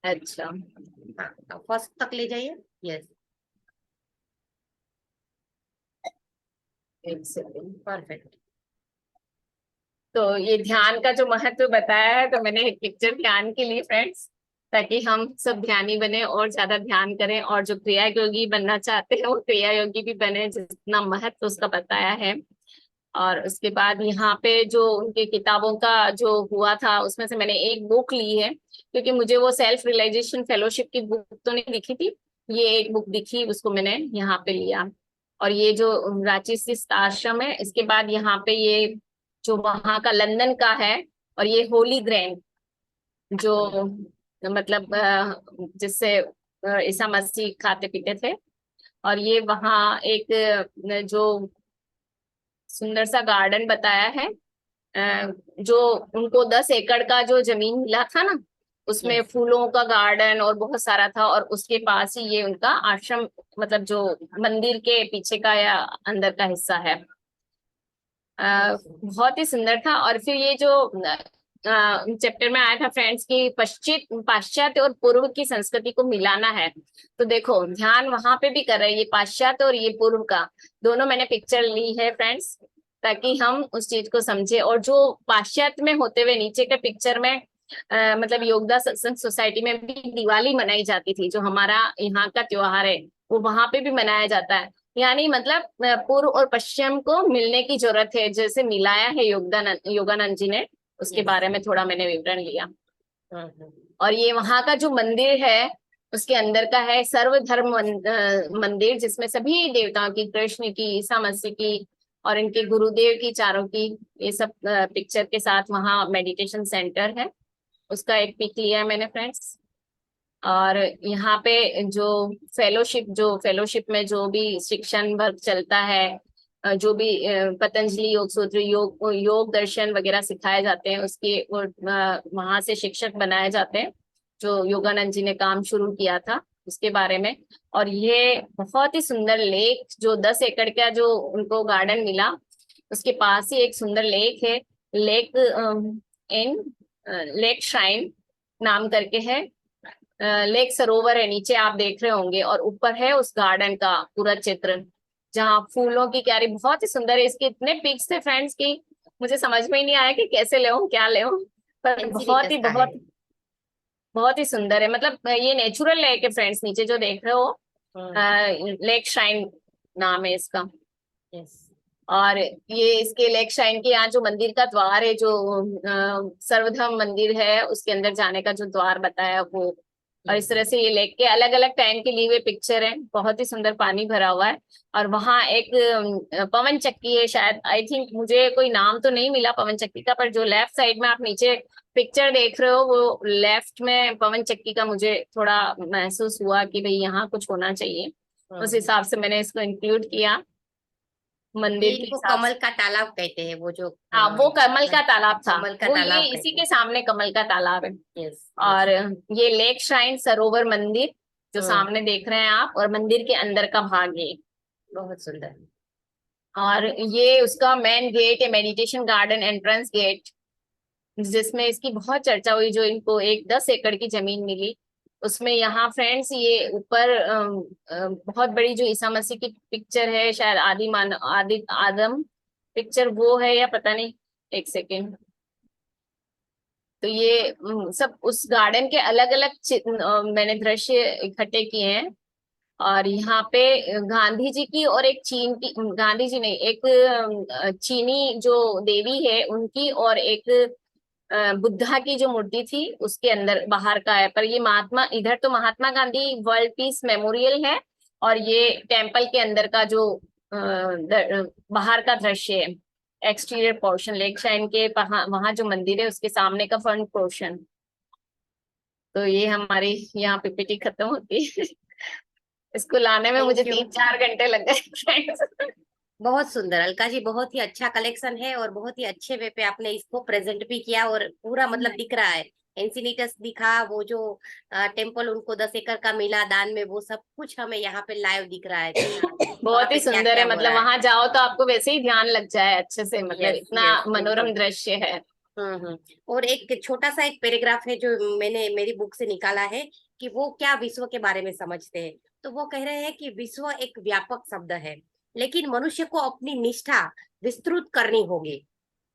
अच्छा, हाँ, फर्स्ट तक ले जाइए। यस, एक सेकेंड। परफेक्ट। तो ये ध्यान का जो महत्व बताया है, तो मैंने एक पिक्चर ध्यान के लिए फ्रेंड्स, ताकि हम सब ध्यानी बने और ज्यादा ध्यान करें, और जो क्रिया योगी बनना चाहते हैं वो क्रिया योगी भी बने, जितना महत्व उसका बताया है। और उसके बाद यहाँ पे जो उनके किताबों का जो हुआ था, उसमें से मैंने एक बुक ली है, क्योंकि मुझे वो सेल्फ रियलाइजेशन फेलोशिप की बुक तो नहीं दिखी थी, ये एक बुक दिखी, उसको मैंने यहाँ पे लिया। और ये जो रांची स्थित आश्रम है, इसके बाद यहाँ पे ये जो वहाँ का लंदन का है, और ये होली ग्रैंड जो मतलब जिससे ईसा मसीह खाते पीते थे। और ये वहाँ एक जो सुंदर सा गार्डन बताया है, जो उनको 10 एकड़ का जो जमीन मिला था ना, उसमें यस, फूलों का गार्डन और बहुत सारा था, और उसके पास ही ये उनका आश्रम, मतलब जो मंदिर के पीछे का या अंदर का हिस्सा है। बहुत ही सुंदर था। और फिर ये जो चैप्टर में आया था फ्रेंड्स की पाश्चात्य और पूर्व की संस्कृति को मिलाना है, तो देखो ध्यान वहां पे भी कर रहे हैं, ये पाश्चात्य और ये पूर्व का, दोनों मैंने पिक्चर ली है फ्रेंड्स, ताकि हम उस चीज को समझे। और जो पाश्चात्य में होते हुए नीचे के पिक्चर में मतलब योगदा सत्संग सोसाइटी में भी दिवाली मनाई जाती थी, जो हमारा यहाँ का त्योहार है, वो वहां पे भी मनाया जाता है। यानी मतलब पूर्व और पश्चिम को मिलने की जरूरत है, जैसे मिलाया है योगानंद जी ने, उसके यस। बारे में थोड़ा मैंने विवरण लिया। हाँ, और ये वहां का जो मंदिर है, उसके अंदर का है सर्वधर्म मंदिर, जिसमें सभी देवताओं की, कृष्ण की, ईसा मसीह की, और इनके गुरुदेव की, चारों की, ये सब पिक्चर के साथ वहाँ मेडिटेशन सेंटर है, उसका एक पिक लिया है मैंने फ्रेंड्स। और यहाँ पे जो फेलोशिप में जो भी शिक्षण वर्ग चलता है, जो भी पतंजलि योग सूत्र, योग दर्शन वगैरह सिखाए जाते हैं, उसके वो वहां से शिक्षक बनाए जाते हैं, जो योगानंद जी ने काम शुरू किया था उसके बारे में। और ये बहुत ही सुंदर लेक, जो 10 एकड़ का जो उनको गार्डन मिला, उसके पास ही एक सुंदर लेक है, लेक इन लेक श्राइन नाम करके है। लेक सरोवर है, नीचे आप देख रहे होंगे, और ऊपर है उस गार्डन का पूरा चित्र, जहाँ फूलों की क्यारी बहुत ही सुंदर है। इसके इतने पिक्स थे फ्रेंड्स की, मुझे समझ में ही नहीं आया कि कैसे ले क्या ले, पर फैंसी नेचर्स का है। बहुत ही सुंदर है। मतलब ये नेचुरल लेक है फ्रेंड्स, नीचे जो देख रहे हो, लेक शाइन नाम है इसका। यस। और ये इसके लेक शाइन के यहाँ जो मंदिर का द्वार है, जो सर्वधर्म मंदिर है, उसके अंदर जाने का जो द्वार बताया वो। और इस यस। तरह से ये लेक के अलग अलग टाइम के लिए हुए पिक्चर है, बहुत ही सुंदर पानी भरा हुआ है। और वहाँ एक पवन चक्की है, शायद आई थिंक, मुझे कोई नाम तो नहीं मिला पवन चक्की का, पर जो लेफ्ट साइड में आप नीचे पिक्चर देख रहे हो, वो लेफ्ट में पवन चक्की का मुझे थोड़ा महसूस हुआ कि भाई यहाँ कुछ होना चाहिए, उस हिसाब से मैंने इसको इंक्लूड किया ये मंदिर के इनको हिसाब कमल से। का तालाब कहते हैं, वो जो हाँ, वो कमल का तालाब था, कमल का वो ये तालाब इसी कहते के हैं। सामने कमल का तालाब है। यस, और यस। ये लेक श्राइन सरोवर मंदिर जो हाँ, सामने देख रहे हैं आप, और मंदिर के अंदर का भाग ये। बहुत सुंदर। और ये उसका मेन गेट है, मेडिटेशन गार्डन एंट्रेंस गेट, जिसमें इसकी बहुत चर्चा हुई, जो इनको एक 10 एकड़ की जमीन मिली। उसमें यहाँ फ्रेंड्स ये ऊपर बहुत बड़ी जो ईसा मसीह की पिक्चर है, शायद आदि आदम पिक्चर वो है या पता नहीं, एक सेकेंड। तो ये सब उस गार्डन के अलग अलग मैंने दृश्य इकट्ठे किए हैं। और यहाँ पे गांधी जी की और एक चीन की, गांधी जी नहीं, एक चीनी जो देवी है उनकी, और एक बुद्धा की जो मूर्ति थी उसके अंदर बाहर का है। पर ये महात्मा, इधर तो Mahatma Gandhi world peace memorial है, और ये टेम्पल के अंदर का जो बाहर का दृश्य है, एक्सटीरियर पोर्शन, लेक शाइन के वहां जो मंदिर है उसके सामने का फ्रंट पोर्शन। तो ये हमारी यहाँ पीपीटी खत्म होती है। इसको लाने में मुझे थैंक यू। 3-4 घंटे लग गए फ्रेंड्स। बहुत सुंदर अलका जी, बहुत ही अच्छा कलेक्शन है और बहुत ही अच्छे वे पे आपने इसको प्रेजेंट भी किया और पूरा मतलब दिख रहा है। एंसिनीटस दिखा, वो जो टेम्पल उनको 10 एकड़ का मिला दान में, वो सब कुछ हमें यहाँ पे लाइव दिख रहा है कि हाँ वहाँ बहुत ही पे क्या सुंदर क्या है, हो मतलब रहा है। वहां जाओ तो आपको वैसे ही ध्यान लग जाए अच्छे से, मतलब यस इतना यस मनोरम बिल्कुल। दृश्य है। और एक छोटा सा एक पैराग्राफ है जो मैंने मेरी बुक से निकाला है कि वो क्या विश्व के बारे में समझते हैं। तो वो कह रहे हैं कि विश्व एक व्यापक शब्द है, लेकिन मनुष्य को अपनी निष्ठा विस्तृत करनी होगी।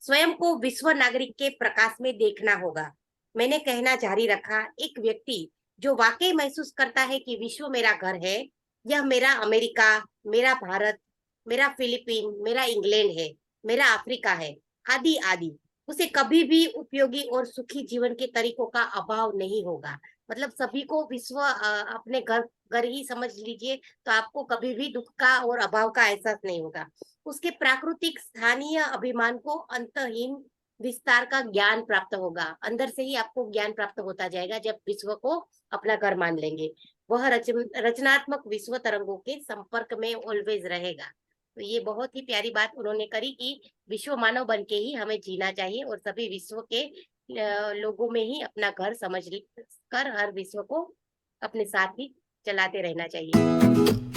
स्वयं को विश्व नागरिक के प्रकाश में देखना होगा। मैंने कहना जारी रखा, एक व्यक्ति जो वाकई महसूस करता है कि विश्व मेरा घर है, यह मेरा अमेरिका, मेरा भारत, मेरा फिलीपीन, मेरा इंग्लैंड है, मेरा अफ्रीका है, आदि आदि, उसे कभी भी उपयोगी और सुखी जीवन के तरीकों का अभाव नहीं होगा। मतलब सभी को विश्व अपने घर घर ही समझ लीजिए, तो आपको कभी भी दुख का और अभाव का एहसास नहीं होगा। उसके प्राकृतिक स्थानीय अभिमान को अंतहीन विस्तार का ज्ञान प्राप्त होगा। अंदर से ही आपको ज्ञान प्राप्त होता जाएगा जब विश्व को अपना घर मान लेंगे। वह रचनात्मक विश्व तरंगों के संपर्क में ऑलवेज रहेगा। तो ये बहुत ही प्यारी बात उन्होंने करी कि विश्व मानव बन के ही हमें जीना चाहिए और सभी विश्व के लोगों में ही अपना घर समझ कर हर विश्व को अपने साथ ही चलाते रहना चाहिए।